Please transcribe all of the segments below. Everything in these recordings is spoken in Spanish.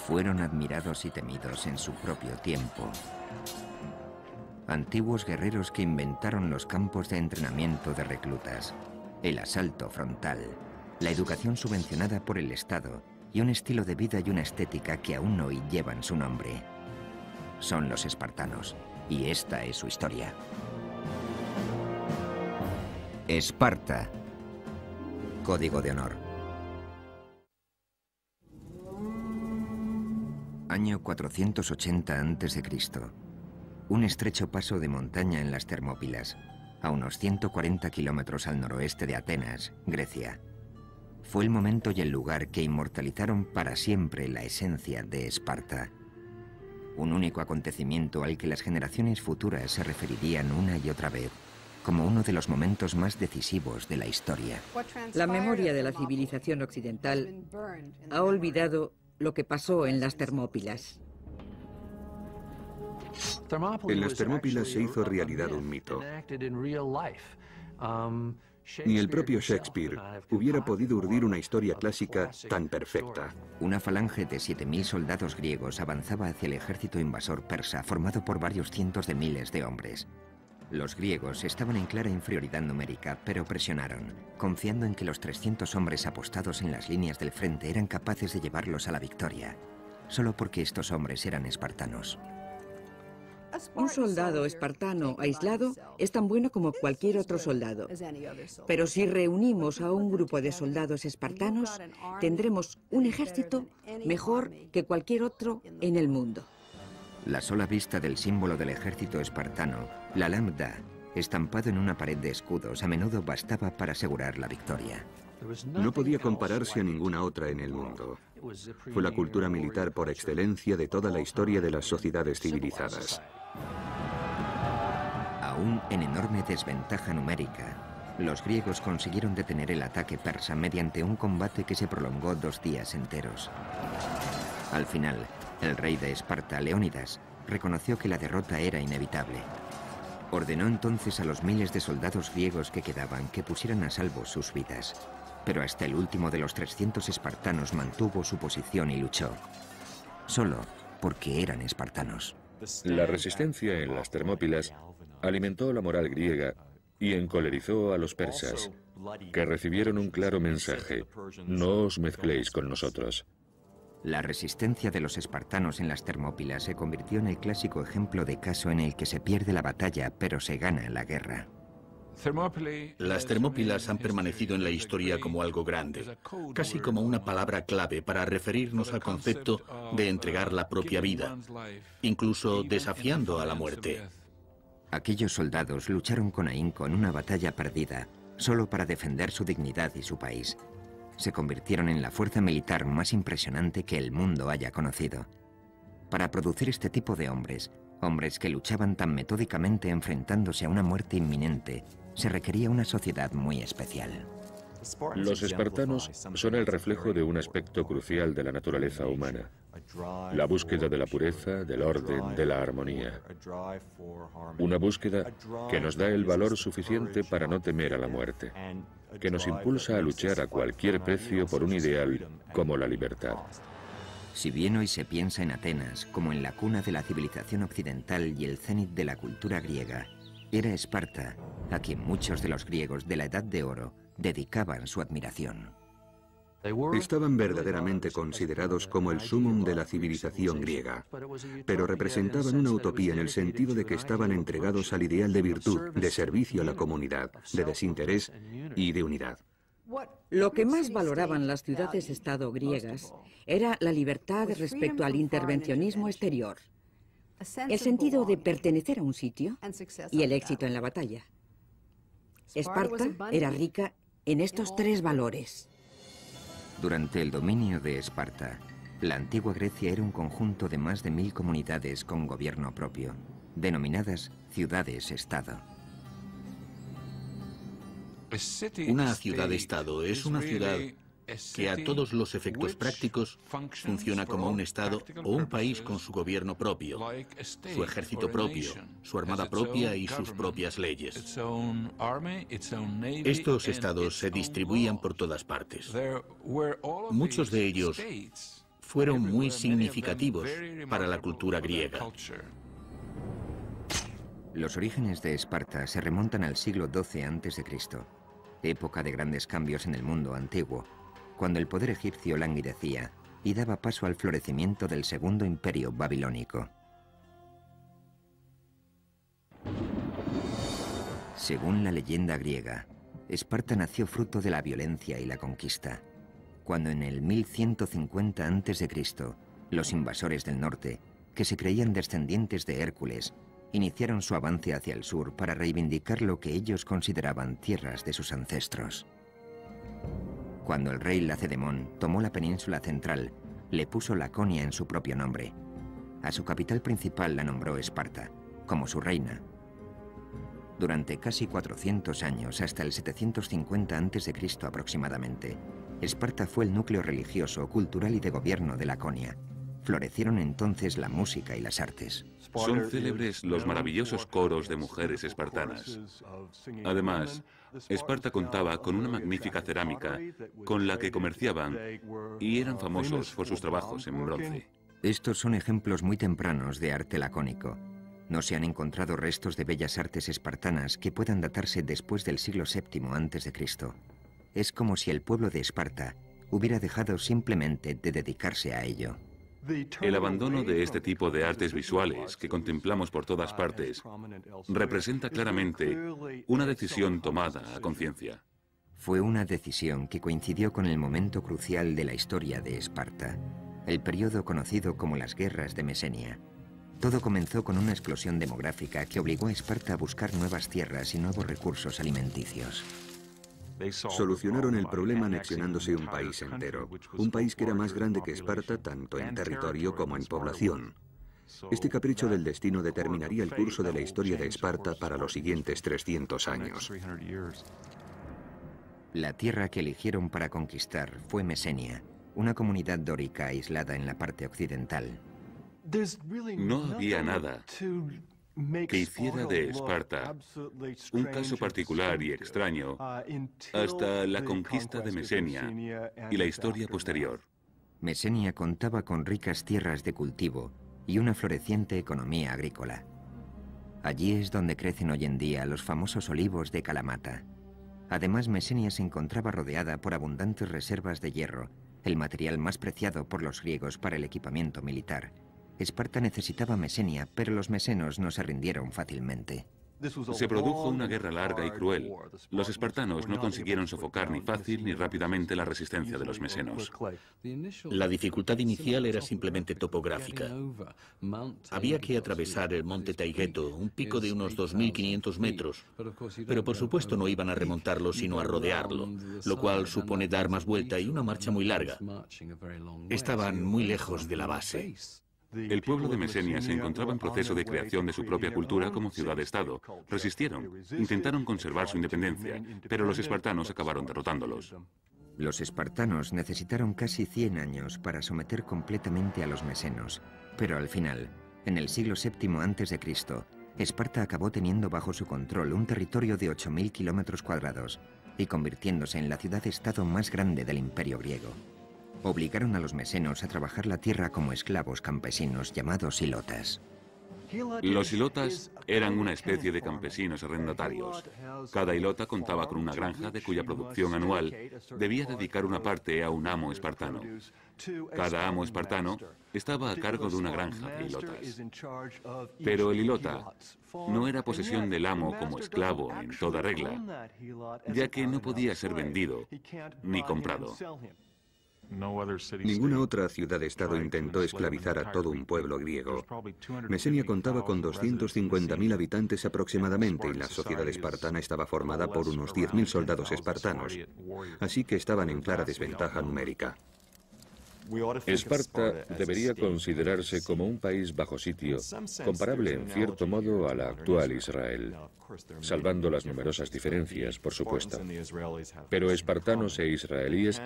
fueron admirados y temidos en su propio tiempo. Antiguos guerreros que inventaron los campos de entrenamiento de reclutas, el asalto frontal, la educación subvencionada por el Estado y un estilo de vida y una estética que aún hoy llevan su nombre. Son los espartanos, y esta es su historia. Esparta. Código de honor. Año 480 a.C. Un estrecho paso de montaña en las Termópilas, a unos 140 kilómetros al noroeste de Atenas, Grecia. Fue el momento y el lugar que inmortalizaron para siempre la esencia de Esparta. Un único acontecimiento al que las generaciones futuras se referirían una y otra vez, como uno de los momentos más decisivos de la historia. La memoria de la civilización occidental ha olvidado lo que pasó en las Termópilas. En las Termópilas se hizo realidad un mito. Ni el propio Shakespeare hubiera podido urdir una historia clásica tan perfecta. Una falange de 7.000 soldados griegos avanzaba hacia el ejército invasor persa, formado por varios cientos de miles de hombres. Los griegos estaban en clara inferioridad numérica, pero presionaron, confiando en que los 300 hombres apostados en las líneas del frente eran capaces de llevarlos a la victoria, solo porque estos hombres eran espartanos. Un soldado espartano aislado es tan bueno como cualquier otro soldado. Pero si reunimos a un grupo de soldados espartanos, tendremos un ejército mejor que cualquier otro en el mundo. La sola vista del símbolo del ejército espartano, la lambda, estampado en una pared de escudos, a menudo bastaba para asegurar la victoria. No podía compararse a ninguna otra en el mundo. Fue la cultura militar por excelencia de toda la historia de las sociedades civilizadas. Aún en enorme desventaja numérica, los griegos consiguieron detener el ataque persa mediante un combate que se prolongó 2 días enteros. Al final, el rey de Esparta, Leónidas, reconoció que la derrota era inevitable. Ordenó entonces a los miles de soldados griegos que quedaban que pusieran a salvo sus vidas. Pero hasta el último de los 300 espartanos mantuvo su posición y luchó. Solo porque eran espartanos. La resistencia en las Termópilas alimentó la moral griega y encolerizó a los persas, que recibieron un claro mensaje: no os mezcléis con nosotros. La resistencia de los espartanos en las Termópilas se convirtió en el clásico ejemplo de caso en el que se pierde la batalla, pero se gana la guerra. Las Termópilas han permanecido en la historia como algo grande, casi como una palabra clave para referirnos al concepto de entregar la propia vida, incluso desafiando a la muerte. Aquellos soldados lucharon con ahínco en una batalla perdida, solo para defender su dignidad y su país. Se convirtieron en la fuerza militar más impresionante que el mundo haya conocido. Para producir este tipo de hombres, hombres que luchaban tan metódicamente enfrentándose a una muerte inminente, se requería una sociedad muy especial. Los espartanos son el reflejo de un aspecto crucial de la naturaleza humana: la búsqueda de la pureza, del orden, de la armonía. Una búsqueda que nos da el valor suficiente para no temer a la muerte, que nos impulsa a luchar a cualquier precio por un ideal como la libertad. Si bien hoy se piensa en Atenas como en la cuna de la civilización occidental y el cénit de la cultura griega, era Esparta a quien muchos de los griegos de la Edad de Oro dedicaban su admiración. Estaban verdaderamente considerados como el sumum de la civilización griega, pero representaban una utopía en el sentido de que estaban entregados al ideal de virtud, de servicio a la comunidad, de desinterés y de unidad. Lo que más valoraban las ciudades-estado griegas era la libertad respecto al intervencionismo exterior, el sentido de pertenecer a un sitio y el éxito en la batalla. Esparta era rica en estos 3 valores. Durante el dominio de Esparta, la antigua Grecia era un conjunto de más de 1000 comunidades con gobierno propio, denominadas ciudades-estado. Una ciudad-estado es una ciudad que a todos los efectos prácticos funciona como un estado o un país con su gobierno propio, su ejército propio, su armada propia y sus propias leyes. Estos estados se distribuían por todas partes. Muchos de ellos fueron muy significativos para la cultura griega. Los orígenes de Esparta se remontan al siglo XII a.C., época de grandes cambios en el mundo antiguo, cuando el poder egipcio languidecía y daba paso al florecimiento del Segundo Imperio Babilónico. Según la leyenda griega, Esparta nació fruto de la violencia y la conquista, cuando en el 1150 a.C., los invasores del norte, que se creían descendientes de Hércules, iniciaron su avance hacia el sur para reivindicar lo que ellos consideraban tierras de sus ancestros. Cuando el rey Lacedemón tomó la península central, le puso Laconia en su propio nombre. A su capital principal la nombró Esparta, como su reina. Durante casi 400 años, hasta el 750 a.C. aproximadamente, Esparta fue el núcleo religioso, cultural y de gobierno de Laconia. Florecieron entonces la música y las artes. Son célebres los maravillosos coros de mujeres espartanas. Además, Esparta contaba con una magnífica cerámica con la que comerciaban y eran famosos por sus trabajos en bronce. Estos son ejemplos muy tempranos de arte lacónico. No se han encontrado restos de bellas artes espartanas que puedan datarse después del siglo VII a.C. Es como si el pueblo de Esparta hubiera dejado simplemente de dedicarse a ello. El abandono de este tipo de artes visuales que contemplamos por todas partes representa claramente una decisión tomada a conciencia. Fue una decisión que coincidió con el momento crucial de la historia de Esparta, el periodo conocido como las Guerras de Mesenia. Todo comenzó con una explosión demográfica que obligó a Esparta a buscar nuevas tierras y nuevos recursos alimenticios. Solucionaron el problema anexionándose un país entero, un país que era más grande que Esparta tanto en territorio como en población. Este capricho del destino determinaría el curso de la historia de Esparta para los siguientes 300 años. La tierra que eligieron para conquistar fue Mesenia, una comunidad dórica aislada en la parte occidental. No había nada que hiciera de Esparta un caso particular y extraño hasta la conquista de Mesenia y la historia posterior. Mesenia contaba con ricas tierras de cultivo y una floreciente economía agrícola. Allí es donde crecen hoy en día los famosos olivos de Kalamata. Además, Mesenia se encontraba rodeada por abundantes reservas de hierro, el material más preciado por los griegos para el equipamiento militar. Esparta necesitaba Mesenia, pero los mesenos no se rindieron fácilmente. Se produjo una guerra larga y cruel. Los espartanos no consiguieron sofocar ni fácil ni rápidamente la resistencia de los mesenos. La dificultad inicial era simplemente topográfica. Había que atravesar el monte Taygeto, un pico de unos 2.500 metros, pero por supuesto no iban a remontarlo sino a rodearlo, lo cual supone dar más vuelta y una marcha muy larga. Estaban muy lejos de la base. El pueblo de Mesenia se encontraba en proceso de creación de su propia cultura como ciudad-estado. Resistieron, intentaron conservar su independencia, pero los espartanos acabaron derrotándolos. Los espartanos necesitaron casi 100 años para someter completamente a los mesenos, pero al final, en el siglo VII a.C., Esparta acabó teniendo bajo su control un territorio de 8.000 kilómetros cuadrados y convirtiéndose en la ciudad-estado más grande del imperio griego. Obligaron a los mesenos a trabajar la tierra como esclavos campesinos llamados hilotas. Los hilotas eran una especie de campesinos arrendatarios. Cada hilota contaba con una granja de cuya producción anual debía dedicar una parte a un amo espartano. Cada amo espartano estaba a cargo de una granja de hilotas. Pero el hilota no era posesión del amo como esclavo en toda regla, ya que no podía ser vendido ni comprado. Ninguna otra ciudad-estado intentó esclavizar a todo un pueblo griego. Mesenia contaba con 250.000 habitantes aproximadamente y la sociedad espartana estaba formada por unos 10.000 soldados espartanos, así que estaban en clara desventaja numérica. Esparta debería considerarse como un país bajo sitio, comparable en cierto modo a la actual Israel, salvando las numerosas diferencias, por supuesto. Pero espartanos e israelíes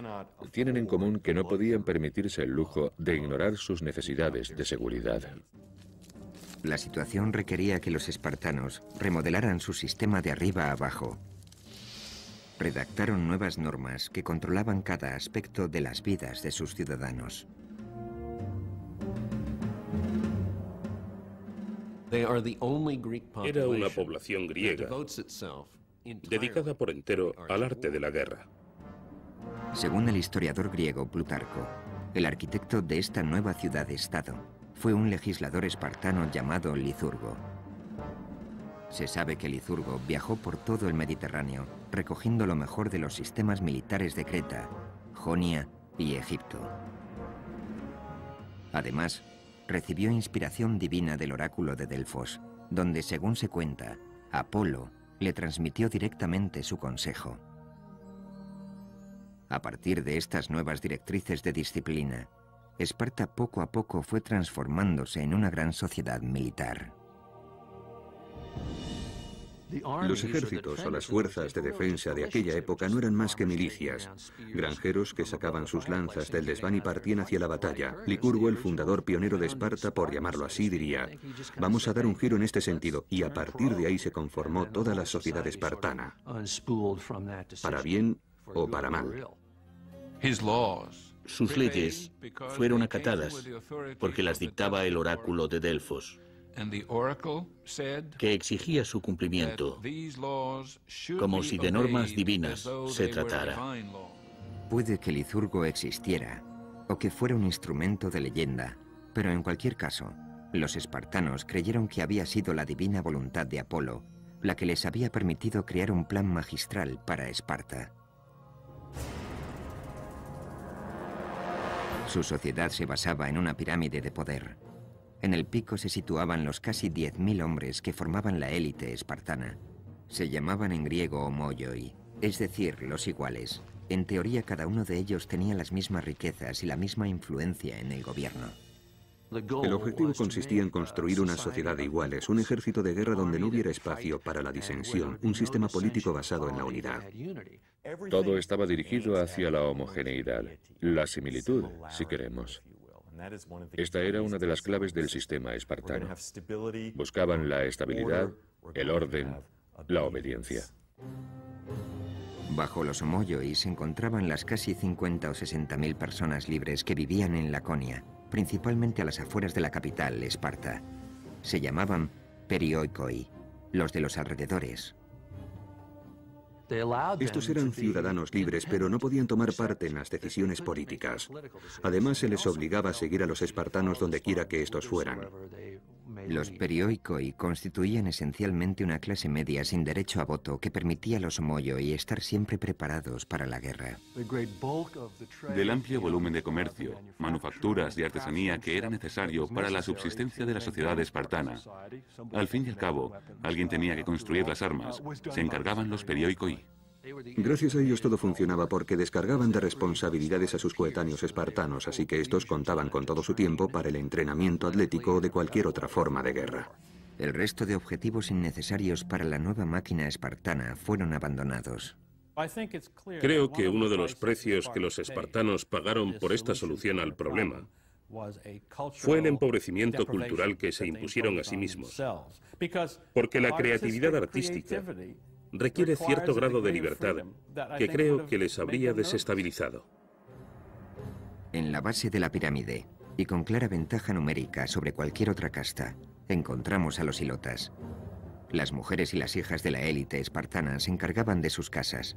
tienen en común que no podían permitirse el lujo de ignorar sus necesidades de seguridad. La situación requería que los espartanos remodelaran su sistema de arriba a abajo. Redactaron nuevas normas que controlaban cada aspecto de las vidas de sus ciudadanos. Era una población griega dedicada por entero al arte de la guerra. Según el historiador griego Plutarco, el arquitecto de esta nueva ciudad-estado fue un legislador espartano llamado Licurgo. Se sabe que Licurgo viajó por todo el Mediterráneo, recogiendo lo mejor de los sistemas militares de Creta, Jonia y Egipto. Además, recibió inspiración divina del oráculo de Delfos, donde, según se cuenta, Apolo le transmitió directamente su consejo. A partir de estas nuevas directrices de disciplina, Esparta poco a poco fue transformándose en una gran sociedad militar. Los ejércitos o las fuerzas de defensa de aquella época no eran más que milicias, granjeros que sacaban sus lanzas del desván y partían hacia la batalla. Licurgo, el fundador pionero de Esparta, por llamarlo así, diría: vamos a dar un giro en este sentido, y a partir de ahí se conformó toda la sociedad espartana, para bien o para mal. Sus leyes fueron acatadas porque las dictaba el oráculo de Delfos, que exigía su cumplimiento, como si de normas divinas se tratara. Puede que Licurgo existiera, o que fuera un instrumento de leyenda, pero en cualquier caso, los espartanos creyeron que había sido la divina voluntad de Apolo la que les había permitido crear un plan magistral para Esparta. Su sociedad se basaba en una pirámide de poder. En el pico se situaban los casi 10.000 hombres que formaban la élite espartana. Se llamaban en griego homoioi, es decir, los iguales. En teoría, cada uno de ellos tenía las mismas riquezas y la misma influencia en el gobierno. El objetivo consistía en construir una sociedad de iguales, un ejército de guerra donde no hubiera espacio para la disensión, un sistema político basado en la unidad. Todo estaba dirigido hacia la homogeneidad, la similitud, si queremos. Esta era una de las claves del sistema espartano. Buscaban la estabilidad, el orden, la obediencia. Bajo los homoioi se encontraban las casi 50 o 60.000 personas libres que vivían en Laconia, principalmente a las afueras de la capital, Esparta. Se llamaban perioikoi, los de los alrededores. Estos eran ciudadanos libres, pero no podían tomar parte en las decisiones políticas. Además, se les obligaba a seguir a los espartanos donde quiera que estos fueran. Los perioikoi constituían esencialmente una clase media sin derecho a voto que permitía a los homoioi estar siempre preparados para la guerra. Del amplio volumen de comercio, manufacturas y artesanía que era necesario para la subsistencia de la sociedad espartana, al fin y al cabo, alguien tenía que construir las armas. Se encargaban los perioikoi. Gracias a ellos todo funcionaba porque descargaban de responsabilidades a sus coetáneos espartanos, así que estos contaban con todo su tiempo para el entrenamiento atlético o de cualquier otra forma de guerra. El resto de objetivos innecesarios para la nueva máquina espartana fueron abandonados. Creo que uno de los precios que los espartanos pagaron por esta solución al problema fue el empobrecimiento cultural que se impusieron a sí mismos, porque la creatividad artística requiere cierto grado de libertad que creo que les habría desestabilizado. En la base de la pirámide, y con clara ventaja numérica sobre cualquier otra casta, encontramos a los hilotas. Las mujeres y las hijas de la élite espartana se encargaban de sus casas.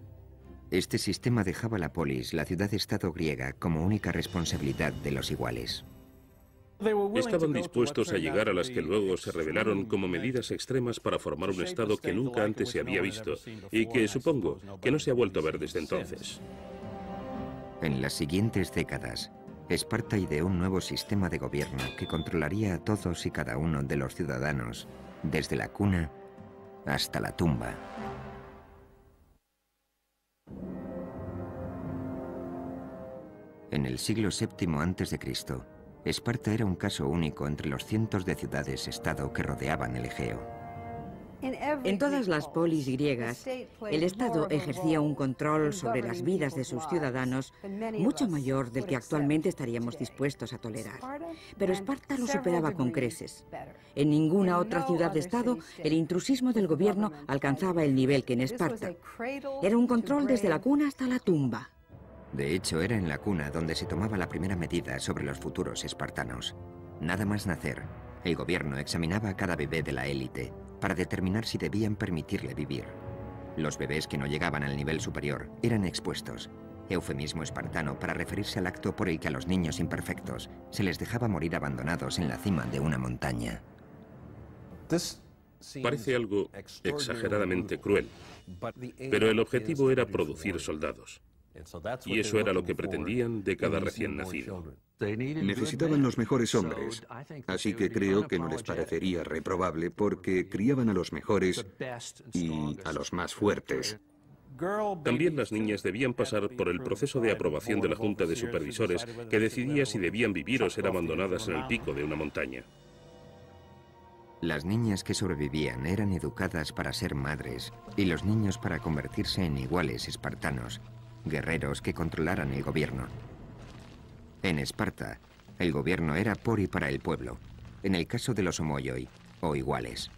Este sistema dejaba la polis, la ciudad-estado griega, como única responsabilidad de los iguales. Estaban dispuestos a llegar a las que luego se revelaron como medidas extremas para formar un estado que nunca antes se había visto y que supongo que no se ha vuelto a ver desde entonces. En las siguientes décadas, Esparta ideó un nuevo sistema de gobierno que controlaría a todos y cada uno de los ciudadanos, desde la cuna hasta la tumba. En el siglo VII a.C., Esparta era un caso único entre los cientos de ciudades-estado que rodeaban el Egeo. En todas las polis griegas, el Estado ejercía un control sobre las vidas de sus ciudadanos mucho mayor del que actualmente estaríamos dispuestos a tolerar. Pero Esparta lo superaba con creces. En ninguna otra ciudad-estado el intrusismo del gobierno alcanzaba el nivel que en Esparta. Era un control desde la cuna hasta la tumba. De hecho, era en la cuna donde se tomaba la primera medida sobre los futuros espartanos. Nada más nacer, El gobierno examinaba a cada bebé de la élite para determinar si debían permitirle vivir. Los bebés que no llegaban al nivel superior eran expuestos, eufemismo espartano para referirse al acto por el que a los niños imperfectos se les dejaba morir abandonados en la cima de una montaña. Parece algo exageradamente cruel, pero el objetivo era producir soldados. Y eso era lo que pretendían de cada recién nacido. Necesitaban los mejores hombres, así que creo que no les parecería reprobable porque criaban a los mejores y a los más fuertes. También las niñas debían pasar por el proceso de aprobación de la Junta de Supervisores que decidía si debían vivir o ser abandonadas en el pico de una montaña. Las niñas que sobrevivían eran educadas para ser madres y los niños para convertirse en iguales espartanos, guerreros que controlaran el gobierno. En Esparta, el gobierno era por y para el pueblo, en el caso de los homoioi, o iguales.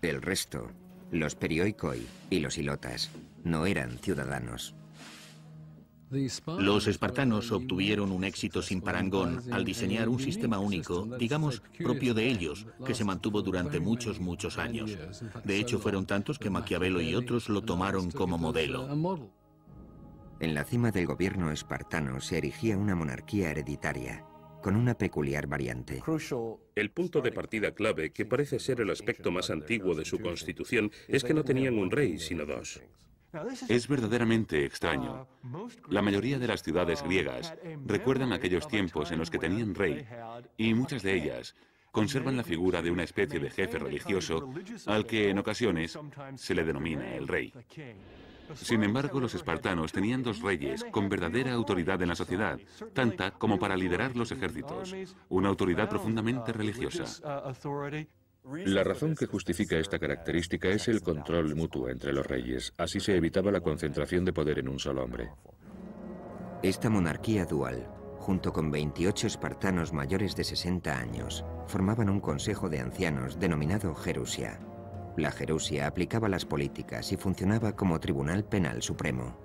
El resto, los perioikoi y los ilotas, no eran ciudadanos. Los espartanos obtuvieron un éxito sin parangón al diseñar un sistema único, digamos, propio de ellos, que se mantuvo durante muchos años. De hecho, fueron tantos que Maquiavelo y otros lo tomaron como modelo. En la cima del gobierno espartano se erigía una monarquía hereditaria, con una peculiar variante. El punto de partida clave, que parece ser el aspecto más antiguo de su constitución, es que no tenían un rey, sino dos. Es verdaderamente extraño. La mayoría de las ciudades griegas recuerdan aquellos tiempos en los que tenían rey, y muchas de ellas conservan la figura de una especie de jefe religioso al que en ocasiones se le denomina el rey. Sin embargo, los espartanos tenían dos reyes con verdadera autoridad en la sociedad, tanta como para liderar los ejércitos, una autoridad profundamente religiosa. La razón que justifica esta característica es el control mutuo entre los reyes. Así se evitaba la concentración de poder en un solo hombre. Esta monarquía dual, junto con 28 espartanos mayores de 60 años, formaban un consejo de ancianos denominado Gerusia. La Gerusia aplicaba las políticas y funcionaba como tribunal penal supremo.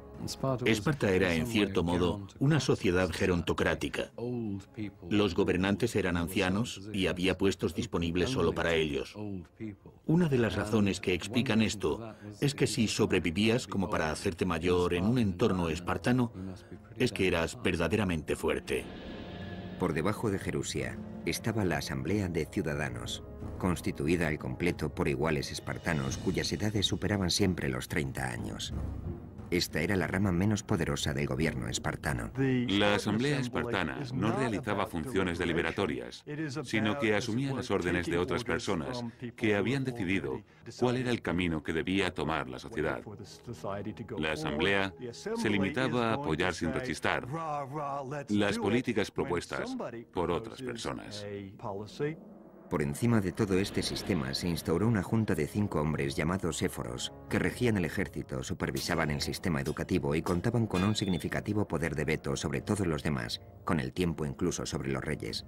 Esparta era, en cierto modo, una sociedad gerontocrática. Los gobernantes eran ancianos y había puestos disponibles solo para ellos. Una de las razones que explican esto es que si sobrevivías como para hacerte mayor en un entorno espartano, es que eras verdaderamente fuerte. Por debajo de Gerusia estaba la Asamblea de Ciudadanos, constituida al completo por iguales espartanos cuyas edades superaban siempre los 30 años. Esta era la rama menos poderosa del gobierno espartano. La asamblea espartana no realizaba funciones deliberatorias, sino que asumía las órdenes de otras personas que habían decidido cuál era el camino que debía tomar la sociedad. La asamblea se limitaba a apoyar sin rechistar las políticas propuestas por otras personas. Por encima de todo este sistema se instauró una junta de 5 hombres llamados éforos, que regían el ejército, supervisaban el sistema educativo y contaban con un significativo poder de veto sobre todos los demás, con el tiempo incluso sobre los reyes.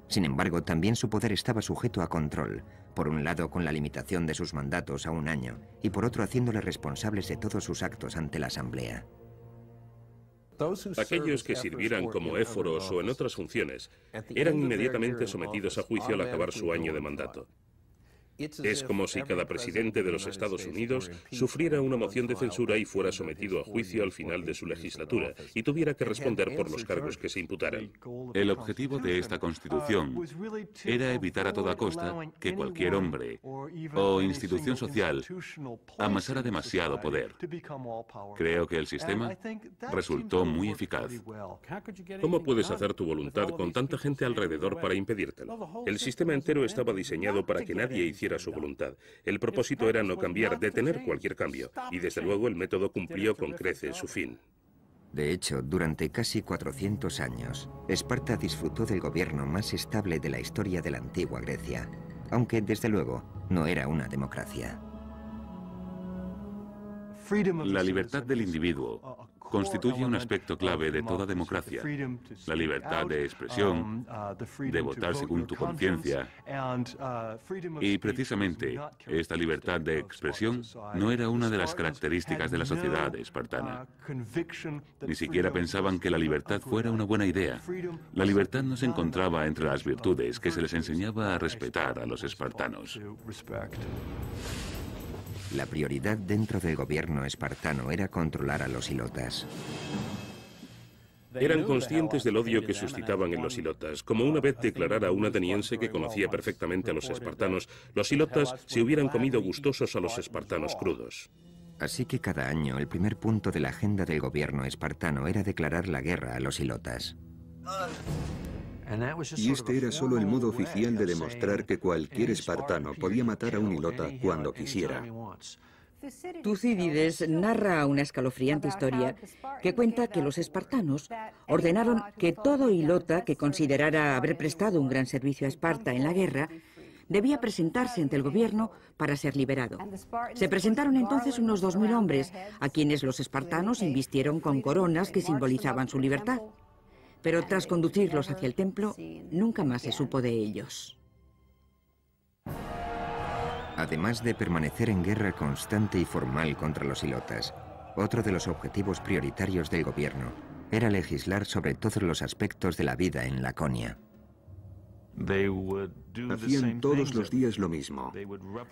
Sin embargo, también su poder estaba sujeto a control, por un lado con la limitación de sus mandatos a 1 año, y por otro haciéndoles responsables de todos sus actos ante la asamblea. Aquellos que sirvieran como éforos o en otras funciones eran inmediatamente sometidos a juicio al acabar su año de mandato. Es como si cada presidente de los Estados Unidos sufriera una moción de censura y fuera sometido a juicio al final de su legislatura y tuviera que responder por los cargos que se imputaran. El objetivo de esta Constitución era evitar a toda costa que cualquier hombre o institución social amasara demasiado poder. Creo que el sistema resultó muy eficaz. ¿Cómo puedes hacer tu voluntad con tanta gente alrededor para impedírtelo? El sistema entero estaba diseñado para que nadie hiciera su voluntad. El propósito era no cambiar, detener cualquier cambio, y desde luego el método cumplió con creces su fin. De hecho, durante casi 400 años, Esparta disfrutó del gobierno más estable de la historia de la antigua Grecia, aunque desde luego no era una democracia. La libertad del individuo constituye un aspecto clave de toda democracia. La libertad de expresión, de votar según tu conciencia. Y precisamente esta libertad de expresión no era una de las características de la sociedad espartana. Ni siquiera pensaban que la libertad fuera una buena idea. La libertad no se encontraba entre las virtudes que se les enseñaba a respetar a los espartanos. La prioridad dentro del gobierno espartano era controlar a los ilotas. Eran conscientes del odio que suscitaban en los ilotas. Como una vez declarara un ateniense que conocía perfectamente a los espartanos, los ilotas se hubieran comido gustosos a los espartanos crudos. Así que cada año el primer punto de la agenda del gobierno espartano era declarar la guerra a los ilotas. Y este era solo el modo oficial de demostrar que cualquier espartano podía matar a un ilota cuando quisiera. Tucídides narra una escalofriante historia que cuenta que los espartanos ordenaron que todo ilota que considerara haber prestado un gran servicio a Esparta en la guerra debía presentarse ante el gobierno para ser liberado. Se presentaron entonces unos 2000 hombres, a quienes los espartanos invistieron con coronas que simbolizaban su libertad. Pero tras conducirlos hacia el templo, nunca más se supo de ellos. Además de permanecer en guerra constante y formal contra los ilotas, otro de los objetivos prioritarios del gobierno era legislar sobre todos los aspectos de la vida en Laconia. Hacían todos los días lo mismo.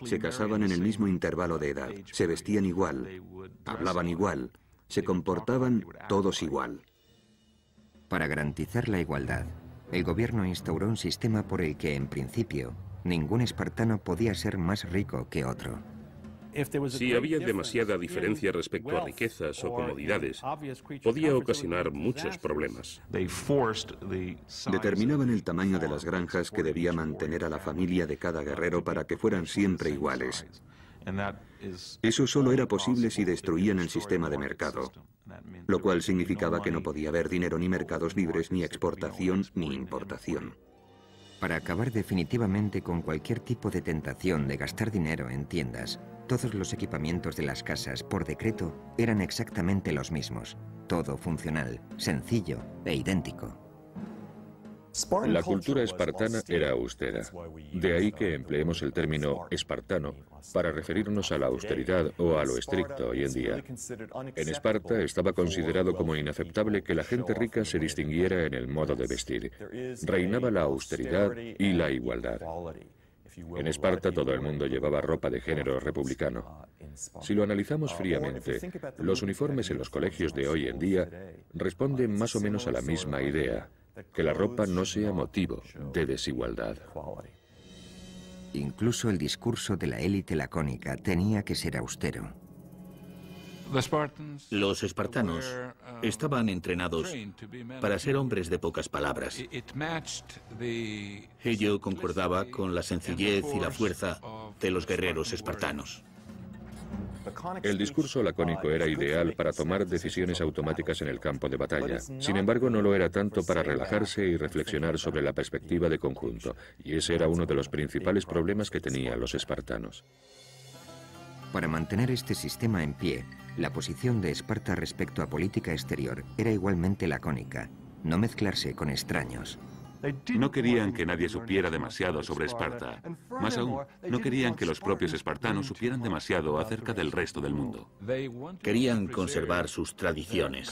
Se casaban en el mismo intervalo de edad, se vestían igual, hablaban igual, se comportaban todos igual. Para garantizar la igualdad, el gobierno instauró un sistema por el que, en principio, ningún espartano podía ser más rico que otro. Si había demasiada diferencia respecto a riquezas o comodidades, podía ocasionar muchos problemas. Determinaban el tamaño de las granjas que debía mantener a la familia de cada guerrero para que fueran siempre iguales. Eso solo era posible si destruían el sistema de mercado, lo cual significaba que no podía haber dinero ni mercados libres, ni exportación ni importación. Para acabar definitivamente con cualquier tipo de tentación de gastar dinero en tiendas, todos los equipamientos de las casas, por decreto, eran exactamente los mismos. Todo funcional, sencillo e idéntico. La cultura espartana era austera. De ahí que empleemos el término espartano para referirnos a la austeridad o a lo estricto hoy en día. En Esparta estaba considerado como inaceptable que la gente rica se distinguiera en el modo de vestir. Reinaba la austeridad y la igualdad. En Esparta todo el mundo llevaba ropa de género republicano. Si lo analizamos fríamente, los uniformes en los colegios de hoy en día responden más o menos a la misma idea, que la ropa no sea motivo de desigualdad. Incluso el discurso de la élite lacónica tenía que ser austero. Los espartanos estaban entrenados para ser hombres de pocas palabras. Ello concordaba con la sencillez y la fuerza de los guerreros espartanos. El discurso lacónico era ideal para tomar decisiones automáticas en el campo de batalla. Sin embargo, no lo era tanto para relajarse y reflexionar sobre la perspectiva de conjunto, y ese era uno de los principales problemas que tenían los espartanos. Para mantener este sistema en pie, la posición de Esparta respecto a política exterior era igualmente lacónica: no mezclarse con extraños. No querían que nadie supiera demasiado sobre Esparta. Más aún, no querían que los propios espartanos supieran demasiado acerca del resto del mundo. Querían conservar sus tradiciones,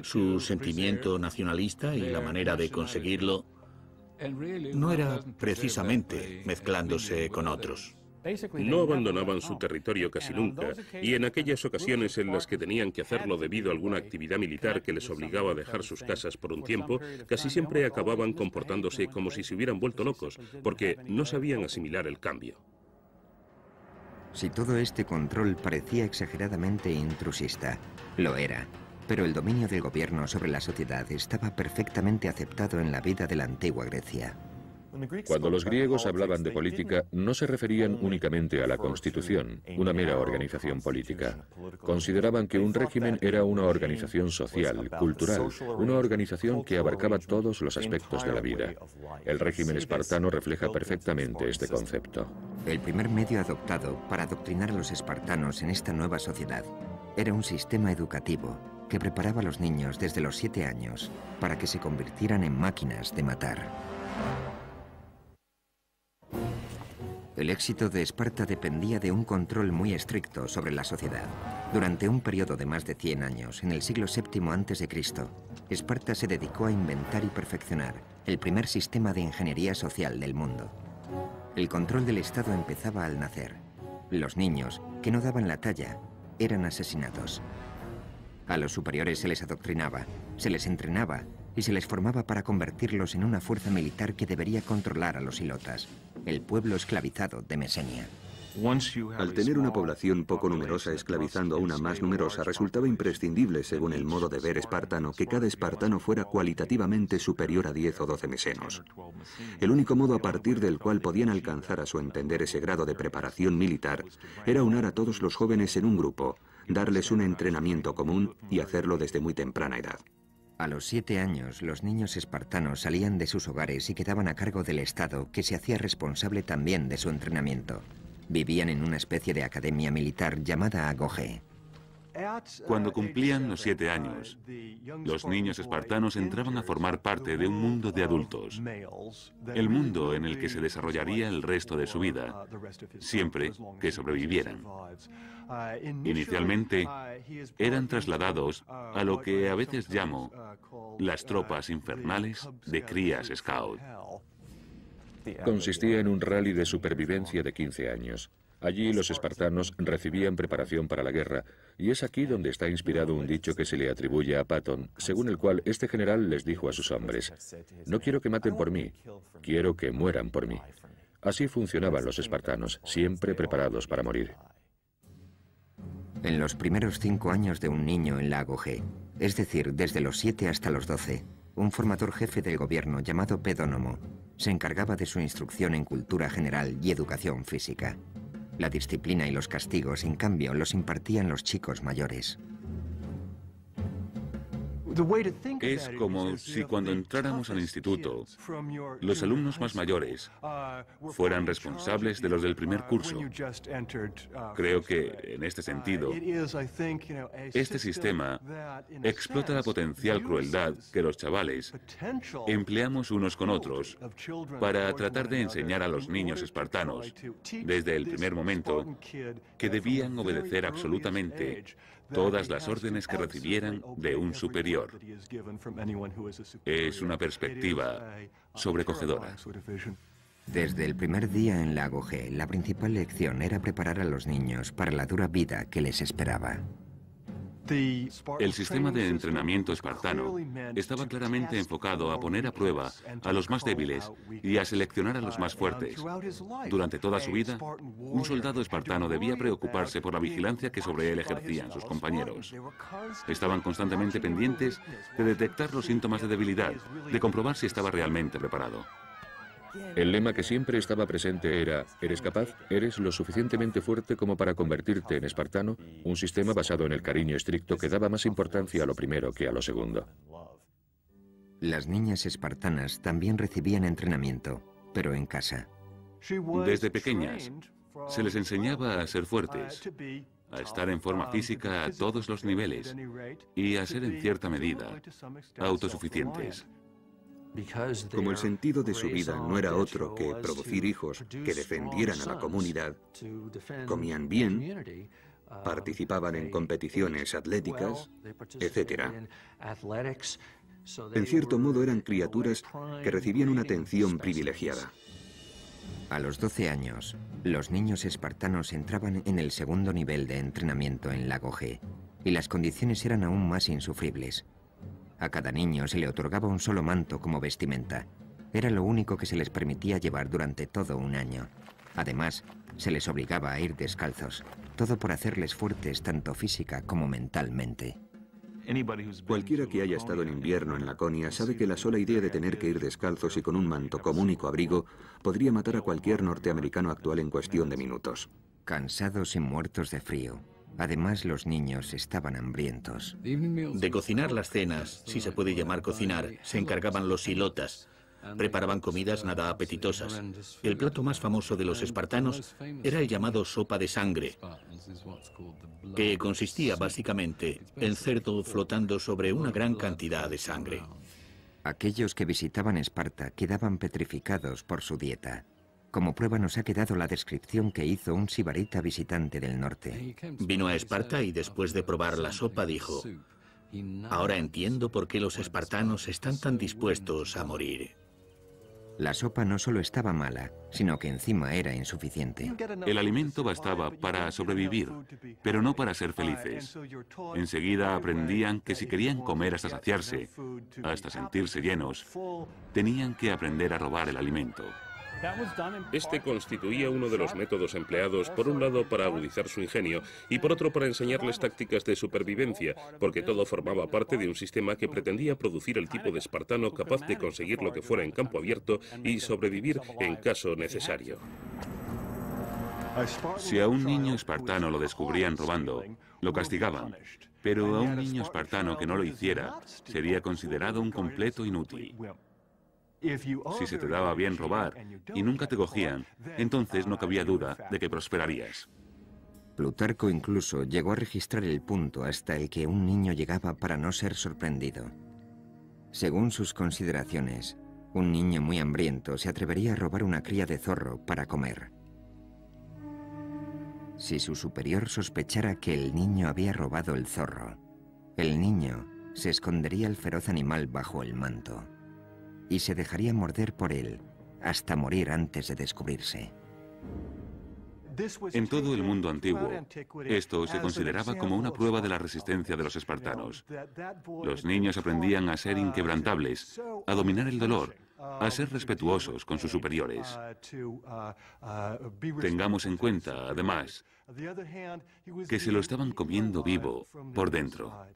su sentimiento nacionalista, y la manera de conseguirlo no era precisamente mezclándose con otros. No abandonaban su territorio casi nunca, y en aquellas ocasiones en las que tenían que hacerlo debido a alguna actividad militar que les obligaba a dejar sus casas por un tiempo, casi siempre acababan comportándose como si se hubieran vuelto locos, porque no sabían asimilar el cambio. Si todo este control parecía exageradamente intrusista, lo era, pero el dominio del gobierno sobre la sociedad estaba perfectamente aceptado en la vida de la antigua Grecia. Cuando los griegos hablaban de política, no se referían únicamente a la Constitución, una mera organización política. Consideraban que un régimen era una organización social, cultural, una organización que abarcaba todos los aspectos de la vida. El régimen espartano refleja perfectamente este concepto. El primer medio adoptado para adoctrinar a los espartanos en esta nueva sociedad Era un sistema educativo que preparaba a los niños desde los 7 años para que se convirtieran en máquinas de matar. El éxito de Esparta dependía de un control muy estricto sobre la sociedad. Durante un periodo de más de 100 años, en el siglo VII a.C., Esparta se dedicó a inventar y perfeccionar el primer sistema de ingeniería social del mundo. El control del Estado empezaba al nacer. Los niños, que no daban la talla, eran asesinados. A los superiores se les adoctrinaba, se les entrenaba y se les formaba para convertirlos en una fuerza militar que debería controlar a los ilotas, el pueblo esclavizado de Mesenia. Al tener una población poco numerosa esclavizando a una más numerosa, resultaba imprescindible, según el modo de ver espartano, que cada espartano fuera cualitativamente superior a 10 o 12 mesenos. El único modo a partir del cual podían alcanzar a su entender ese grado de preparación militar era unar a todos los jóvenes en un grupo, darles un entrenamiento común y hacerlo desde muy temprana edad. A los 7 años, los niños espartanos salían de sus hogares y quedaban a cargo del Estado, que se hacía responsable también de su entrenamiento. Vivían en una especie de academia militar llamada Agogé. Cuando cumplían los 7 años, los niños espartanos entraban a formar parte de un mundo de adultos, el mundo en el que se desarrollaría el resto de su vida, siempre que sobrevivieran. Inicialmente, eran trasladados a lo que a veces llamo las tropas infernales de crías scout. Consistía en un rally de supervivencia de 15 años. Allí los espartanos recibían preparación para la guerra, y es aquí donde está inspirado un dicho que se le atribuye a Patón, según el cual este general les dijo a sus hombres: «No quiero que maten por mí, quiero que mueran por mí». Así funcionaban los espartanos, siempre preparados para morir. En los primeros 5 años de un niño en la Agogé, es decir, desde los 7 hasta los 12, un formador jefe del gobierno llamado Pedónomo se encargaba de su instrucción en cultura general y educación física. La disciplina y los castigos, en cambio, los impartían los chicos mayores. Es como si cuando entráramos al instituto, los alumnos más mayores fueran responsables de los del primer curso. Creo que, en este sentido, este sistema explota la potencial crueldad que los chavales empleamos unos con otros para tratar de enseñar a los niños espartanos, desde el primer momento, que debían obedecer absolutamente todas las órdenes que recibieran de un superior. Es una perspectiva sobrecogedora. Desde el primer día en la Agogé, la principal lección era preparar a los niños para la dura vida que les esperaba. El sistema de entrenamiento espartano estaba claramente enfocado a poner a prueba a los más débiles y a seleccionar a los más fuertes. Durante toda su vida, un soldado espartano debía preocuparse por la vigilancia que sobre él ejercían sus compañeros. Estaban constantemente pendientes de detectar los síntomas de debilidad, de comprobar si estaba realmente preparado. El lema que siempre estaba presente era: ¿eres capaz? ¿Eres lo suficientemente fuerte como para convertirte en espartano? Un sistema basado en el cariño estricto que daba más importancia a lo primero que a lo segundo. Las niñas espartanas también recibían entrenamiento, pero en casa. Desde pequeñas, se les enseñaba a ser fuertes, a estar en forma física a todos los niveles y a ser, en cierta medida, autosuficientes. Como el sentido de su vida no era otro que producir hijos que defendieran a la comunidad, comían bien, participaban en competiciones atléticas, etc. En cierto modo eran criaturas que recibían una atención privilegiada. A los 12 años, los niños espartanos entraban en el segundo nivel de entrenamiento en la Agogé, y las condiciones eran aún más insufribles. A cada niño se le otorgaba un solo manto como vestimenta. Era lo único que se les permitía llevar durante todo un año. Además, se les obligaba a ir descalzos, todo por hacerles fuertes tanto física como mentalmente. Cualquiera que haya estado en invierno en Laconia sabe que la sola idea de tener que ir descalzos y con un manto como único abrigo podría matar a cualquier norteamericano actual en cuestión de minutos. Cansados y muertos de frío. Además, los niños estaban hambrientos. De cocinar las cenas, si se puede llamar cocinar, se encargaban los ilotas. Preparaban comidas nada apetitosas. El plato más famoso de los espartanos era el llamado sopa de sangre, que consistía básicamente en cerdo flotando sobre una gran cantidad de sangre. Aquellos que visitaban Esparta quedaban petrificados por su dieta. Como prueba nos ha quedado la descripción que hizo un sibarita visitante del norte. Vino a Esparta y después de probar la sopa dijo: ahora entiendo por qué los espartanos están tan dispuestos a morir. La sopa no solo estaba mala, sino que encima era insuficiente. El alimento bastaba para sobrevivir, pero no para ser felices. Enseguida aprendían que si querían comer hasta saciarse, hasta sentirse llenos, tenían que aprender a robar el alimento. Este constituía uno de los métodos empleados, por un lado para agudizar su ingenio y por otro para enseñarles tácticas de supervivencia, porque todo formaba parte de un sistema que pretendía producir el tipo de espartano capaz de conseguir lo que fuera en campo abierto y sobrevivir en caso necesario. Si a un niño espartano lo descubrían robando, lo castigaban, pero a un niño espartano que no lo hiciera sería considerado un completo inútil. Si se te daba bien robar y nunca te cogían, entonces no cabía duda de que prosperarías. Plutarco incluso llegó a registrar el punto hasta el que un niño llegaba para no ser sorprendido. Según sus consideraciones, un niño muy hambriento se atrevería a robar una cría de zorro para comer. Si su superior sospechara que el niño había robado el zorro, el niño se escondería el feroz animal bajo el manto y se dejaría morder por él hasta morir antes de descubrirse. En todo el mundo antiguo, esto se consideraba como una prueba de la resistencia de los espartanos. Los niños aprendían a ser inquebrantables, a dominar el dolor, a ser respetuosos con sus superiores. Tengamos en cuenta, además, que se lo estaban comiendo vivo por dentro.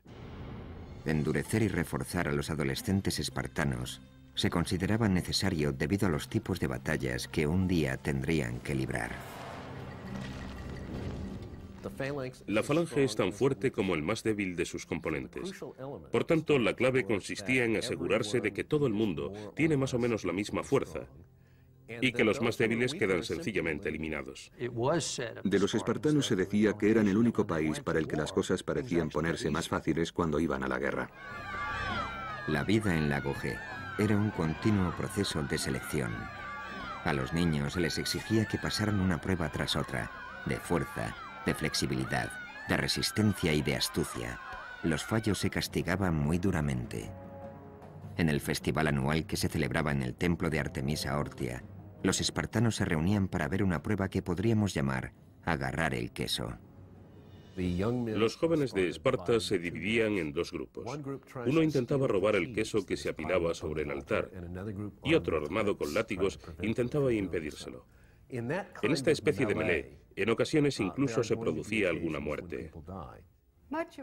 Endurecer y reforzar a los adolescentes espartanos se consideraba necesario debido a los tipos de batallas que un día tendrían que librar. La falange es tan fuerte como el más débil de sus componentes. Por tanto, la clave consistía en asegurarse de que todo el mundo tiene más o menos la misma fuerza y que los más débiles quedan sencillamente eliminados. De los espartanos se decía que eran el único país para el que las cosas parecían ponerse más fáciles cuando iban a la guerra. La vida en Lago G era un continuo proceso de selección. A los niños se les exigía que pasaran una prueba tras otra, de fuerza, de flexibilidad, de resistencia y de astucia. Los fallos se castigaban muy duramente. En el festival anual que se celebraba en el templo de Artemisa Ortia, los espartanos se reunían para ver una prueba que podríamos llamar agarrar el queso. Los jóvenes de Esparta se dividían en dos grupos. Uno intentaba robar el queso que se apilaba sobre el altar y otro, armado con látigos, intentaba impedírselo. En esta especie de melee, en ocasiones incluso se producía alguna muerte.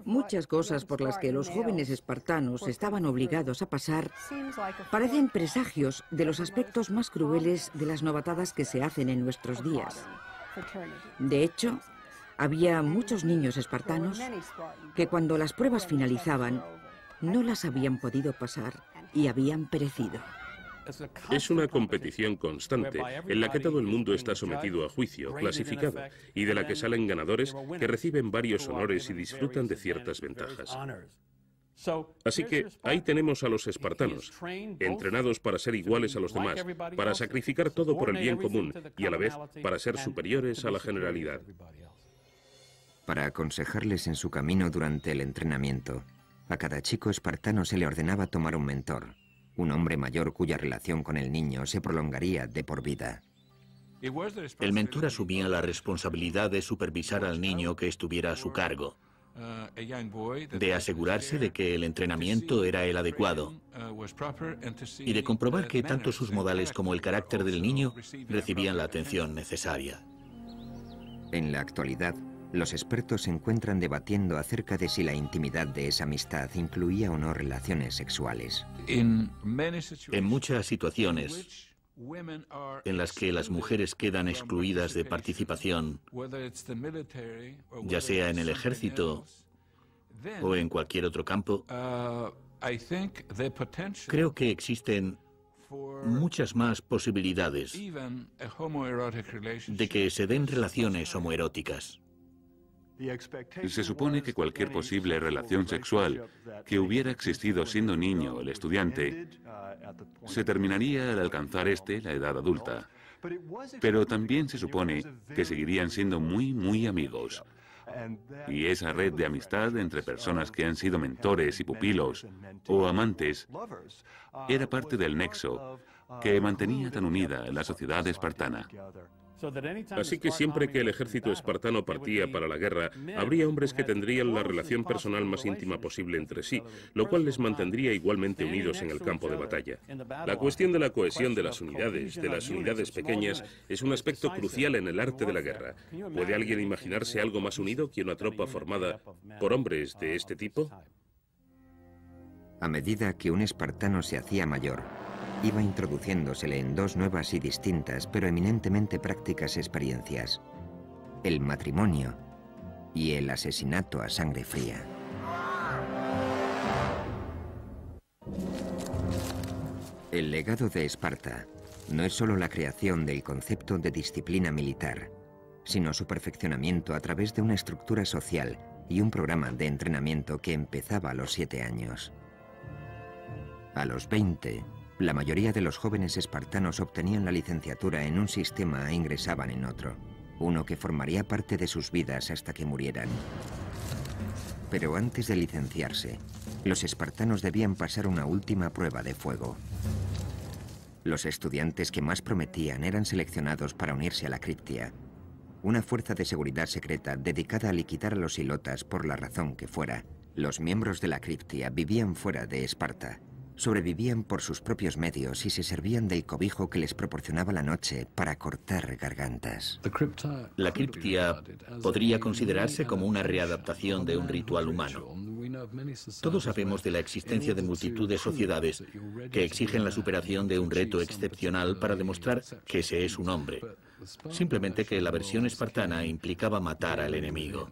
Muchas cosas por las que los jóvenes espartanos estaban obligados a pasar parecen presagios de los aspectos más crueles de las novatadas que se hacen en nuestros días. De hecho, había muchos niños espartanos que cuando las pruebas finalizaban no las habían podido pasar y habían perecido. Es una competición constante en la que todo el mundo está sometido a juicio, clasificado, y de la que salen ganadores que reciben varios honores y disfrutan de ciertas ventajas. Así que ahí tenemos a los espartanos, entrenados para ser iguales a los demás, para sacrificar todo por el bien común y a la vez para ser superiores a la generalidad. Para aconsejarles en su camino durante el entrenamiento, a cada chico espartano se le ordenaba tomar un mentor, un hombre mayor cuya relación con el niño se prolongaría de por vida. El mentor asumía la responsabilidad de supervisar al niño que estuviera a su cargo, de asegurarse de que el entrenamiento era el adecuado y de comprobar que tanto sus modales como el carácter del niño recibían la atención necesaria. En la actualidad, los expertos se encuentran debatiendo acerca de si la intimidad de esa amistad incluía o no relaciones sexuales. En muchas situaciones en las que las mujeres quedan excluidas de participación, ya sea en el ejército o en cualquier otro campo, creo que existen muchas más posibilidades de que se den relaciones homoeróticas. Se supone que cualquier posible relación sexual que hubiera existido siendo niño el estudiante se terminaría al alcanzar la edad adulta. Pero también se supone que seguirían siendo muy amigos. Y esa red de amistad entre personas que han sido mentores y pupilos o amantes era parte del nexo que mantenía tan unida la sociedad espartana. Así que siempre que el ejército espartano partía para la guerra, habría hombres que tendrían la relación personal más íntima posible entre sí, lo cual les mantendría igualmente unidos en el campo de batalla. La cuestión de la cohesión de las unidades pequeñas, es un aspecto crucial en el arte de la guerra. ¿Puede alguien imaginarse algo más unido que una tropa formada por hombres de este tipo? A medida que un espartano se hacía mayor, iba introduciéndosele en dos nuevas y distintas, pero eminentemente prácticas experiencias: el matrimonio y el asesinato a sangre fría. El legado de Esparta no es solo la creación del concepto de disciplina militar, sino su perfeccionamiento a través de una estructura social y un programa de entrenamiento que empezaba a los 7 años. A los 20, la mayoría de los jóvenes espartanos obtenían la licenciatura en un sistema e ingresaban en otro, uno que formaría parte de sus vidas hasta que murieran. Pero antes de licenciarse, los espartanos debían pasar una última prueba de fuego. Los estudiantes que más prometían eran seleccionados para unirse a la Criptia, una fuerza de seguridad secreta dedicada a liquidar a los ilotas por la razón que fuera. Los miembros de la Criptia vivían fuera de Esparta. Sobrevivían por sus propios medios y se servían del cobijo que les proporcionaba la noche para cortar gargantas. La criptia podría considerarse como una readaptación de un ritual humano. Todos sabemos de la existencia de multitud de sociedades que exigen la superación de un reto excepcional para demostrar que se es un hombre. Simplemente que la versión espartana implicaba matar al enemigo.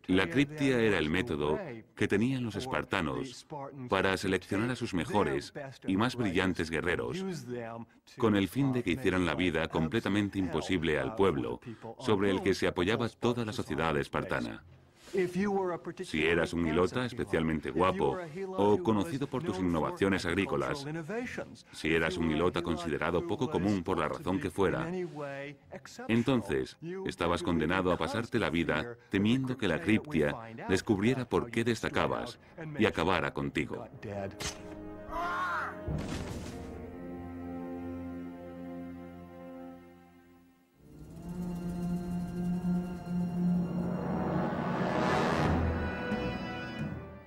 La criptia era el método que tenían los espartanos para seleccionar a sus mejores y más brillantes guerreros, con el fin de que hicieran la vida completamente imposible al pueblo, sobre el que se apoyaba toda la sociedad espartana. Si eras un hilota especialmente guapo o conocido por tus innovaciones agrícolas, si eras un hilota considerado poco común por la razón que fuera, entonces estabas condenado a pasarte la vida temiendo que la criptia descubriera por qué destacabas y acabara contigo.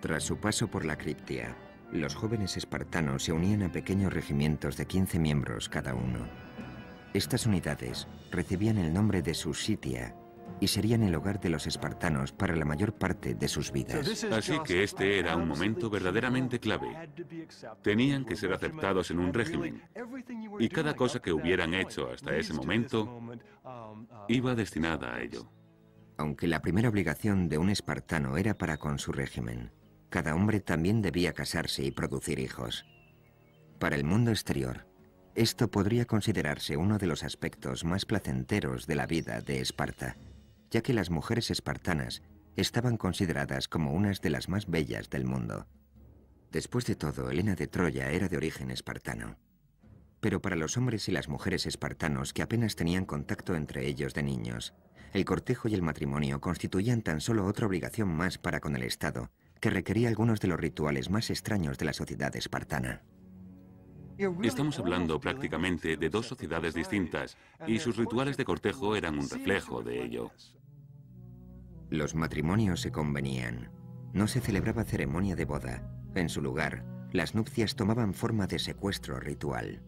Tras su paso por la Criptia, los jóvenes espartanos se unían a pequeños regimientos de 15 miembros cada uno. Estas unidades recibían el nombre de Susitia y serían el hogar de los espartanos para la mayor parte de sus vidas. Así que este era un momento verdaderamente clave. Tenían que ser aceptados en un régimen, y cada cosa que hubieran hecho hasta ese momento iba destinada a ello. Aunque la primera obligación de un espartano era para con su régimen, cada hombre también debía casarse y producir hijos. Para el mundo exterior, esto podría considerarse uno de los aspectos más placenteros de la vida de Esparta, ya que las mujeres espartanas estaban consideradas como unas de las más bellas del mundo. Después de todo, Helena de Troya era de origen espartano. Pero para los hombres y las mujeres espartanos que apenas tenían contacto entre ellos de niños, el cortejo y el matrimonio constituían tan solo otra obligación más para con el Estado, que requería algunos de los rituales más extraños de la sociedad espartana. Estamos hablando prácticamente de dos sociedades distintas, y sus rituales de cortejo eran un reflejo de ello. Los matrimonios se convenían. No se celebraba ceremonia de boda. En su lugar, las nupcias tomaban forma de secuestro ritual.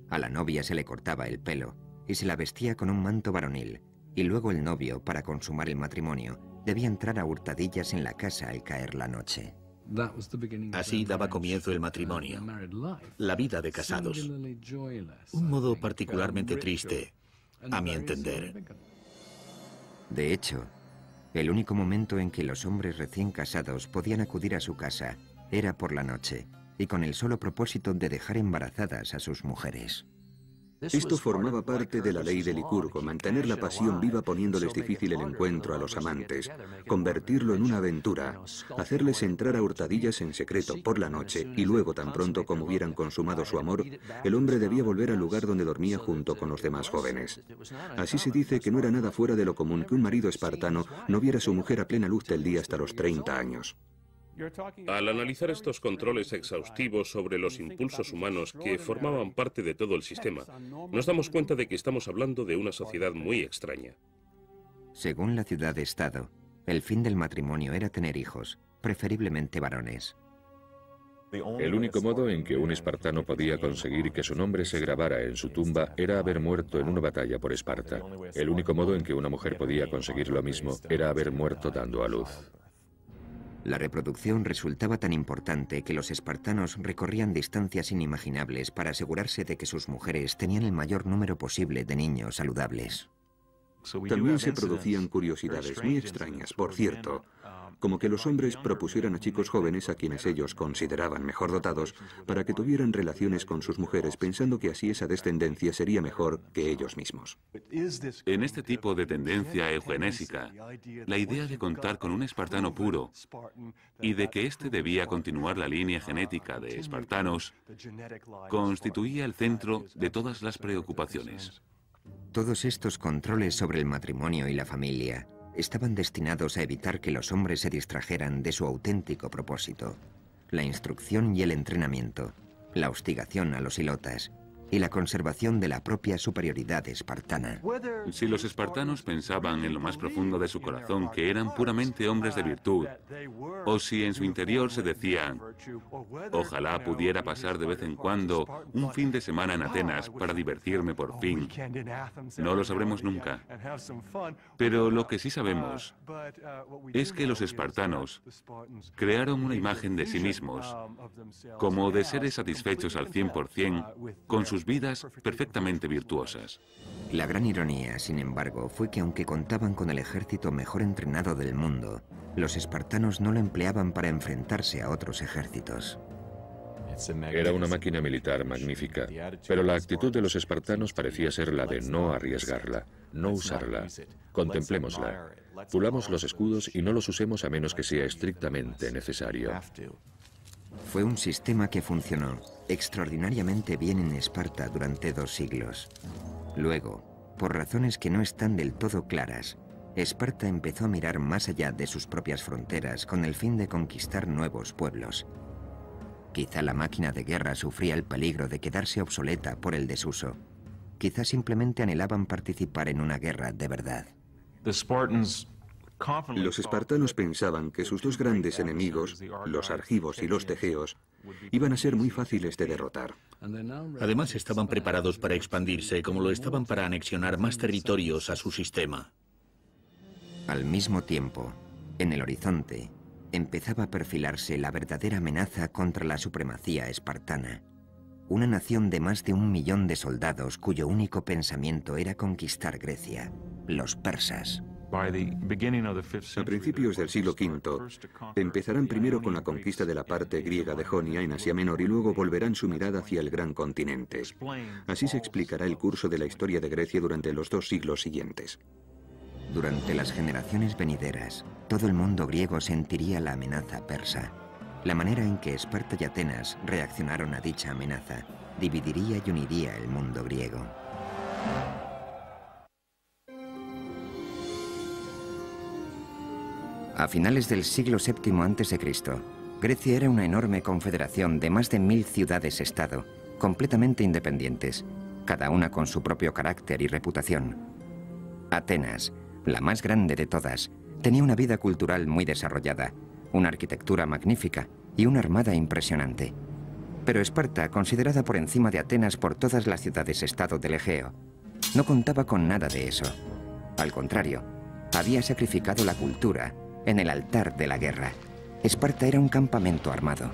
A la novia se le cortaba el pelo y se la vestía con un manto varonil, y luego el novio, para consumar el matrimonio, debía entrar a hurtadillas en la casa al caer la noche. Así daba comienzo el matrimonio, la vida de casados. Un modo particularmente triste, a mi entender. De hecho, el único momento en que los hombres recién casados podían acudir a su casa era por la noche, y con el solo propósito de dejar embarazadas a sus mujeres. Esto formaba parte de la ley de Licurgo, mantener la pasión viva poniéndoles difícil el encuentro a los amantes, convertirlo en una aventura, hacerles entrar a hurtadillas en secreto por la noche y luego, tan pronto como hubieran consumado su amor, el hombre debía volver al lugar donde dormía junto con los demás jóvenes. Así se dice que no era nada fuera de lo común que un marido espartano no viera a su mujer a plena luz del día hasta los 30 años. Al analizar estos controles exhaustivos sobre los impulsos humanos que formaban parte de todo el sistema, nos damos cuenta de que estamos hablando de una sociedad muy extraña. Según la ciudad-estado, el fin del matrimonio era tener hijos, preferiblemente varones. El único modo en que un espartano podía conseguir que su nombre se grabara en su tumba era haber muerto en una batalla por Esparta. El único modo en que una mujer podía conseguir lo mismo era haber muerto dando a luz. La reproducción resultaba tan importante que los espartanos recorrían distancias inimaginables para asegurarse de que sus mujeres tenían el mayor número posible de niños saludables. También se producían curiosidades muy extrañas, por cierto, como que los hombres propusieran a chicos jóvenes a quienes ellos consideraban mejor dotados para que tuvieran relaciones con sus mujeres pensando que así esa descendencia sería mejor que ellos mismos. En este tipo de tendencia eugenésica, la idea de contar con un espartano puro y de que éste debía continuar la línea genética de espartanos constituía el centro de todas las preocupaciones. Todos estos controles sobre el matrimonio y la familia estaban destinados a evitar que los hombres se distrajeran de su auténtico propósito: la instrucción y el entrenamiento, la hostigación a los hilotas y la conservación de la propia superioridad espartana. Si los espartanos pensaban en lo más profundo de su corazón que eran puramente hombres de virtud, o si en su interior se decían, ojalá pudiera pasar de vez en cuando un fin de semana en Atenas para divertirme por fin, no lo sabremos nunca. Pero lo que sí sabemos es que los espartanos crearon una imagen de sí mismos, como de seres satisfechos al 100% con sus vidas perfectamente virtuosas. La gran ironía, sin embargo, fue que aunque contaban con el ejército mejor entrenado del mundo, los espartanos no lo empleaban para enfrentarse a otros ejércitos. Era una máquina militar magnífica, pero la actitud de los espartanos parecía ser la de no arriesgarla, no usarla. Contemplémosla. Pulamos los escudos y no los usemos a menos que sea estrictamente necesario. Fue un sistema que funcionó extraordinariamente bien en Esparta durante 2 siglos. Luego, por razones que no están del todo claras, Esparta empezó a mirar más allá de sus propias fronteras con el fin de conquistar nuevos pueblos. Quizá la máquina de guerra sufría el peligro de quedarse obsoleta por el desuso. Quizá simplemente anhelaban participar en una guerra de verdad. Los espartanos pensaban que sus dos grandes enemigos, los argivos y los tegeos, iban a ser muy fáciles de derrotar. Además, estaban preparados para expandirse, como lo estaban para anexionar más territorios a su sistema. Al mismo tiempo, en el horizonte, empezaba a perfilarse la verdadera amenaza contra la supremacía espartana. Una nación de más de 1 millón de soldados cuyo único pensamiento era conquistar Grecia, los persas. A principios del siglo V, empezarán primero con la conquista de la parte griega de Jonia en Asia Menor y luego volverán su mirada hacia el gran continente. Así se explicará el curso de la historia de Grecia durante los 2 siglos siguientes. Durante las generaciones venideras, todo el mundo griego sentiría la amenaza persa. La manera en que Esparta y Atenas reaccionaron a dicha amenaza dividiría y uniría el mundo griego. A finales del siglo VII a.C., Grecia era una enorme confederación de más de 1000 ciudades-estado, completamente independientes, cada una con su propio carácter y reputación. Atenas, la más grande de todas, tenía una vida cultural muy desarrollada, una arquitectura magnífica y una armada impresionante. Pero Esparta, considerada por encima de Atenas por todas las ciudades-estado del Egeo, no contaba con nada de eso. Al contrario, había sacrificado la cultura en el altar de la guerra. Esparta era un campamento armado.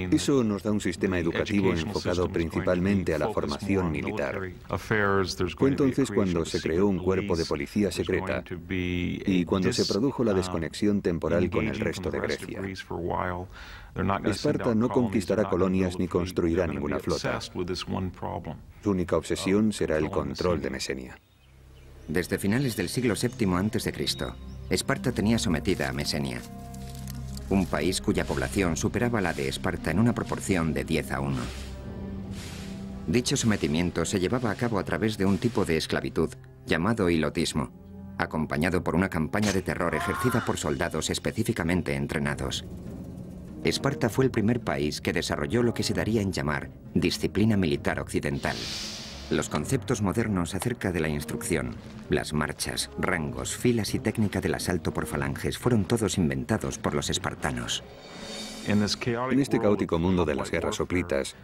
Eso nos da un sistema educativo enfocado principalmente a la formación militar. Fue entonces cuando se creó un cuerpo de policía secreta y cuando se produjo la desconexión temporal con el resto de Grecia. Esparta no conquistará colonias ni construirá ninguna flota. Su única obsesión será el control de Mesenia. Desde finales del siglo VII a.C., Esparta tenía sometida a Mesenia, un país cuya población superaba la de Esparta en una proporción de 10 a 1. Dicho sometimiento se llevaba a cabo a través de un tipo de esclavitud llamado hilotismo, acompañado por una campaña de terror ejercida por soldados específicamente entrenados. Esparta fue el primer país que desarrolló lo que se daría en llamar disciplina militar occidental. Los conceptos modernos acerca de la instrucción, las marchas, rangos, filas y técnica del asalto por falanges fueron todos inventados por los espartanos. En este caótico mundo de las guerras hoplitas,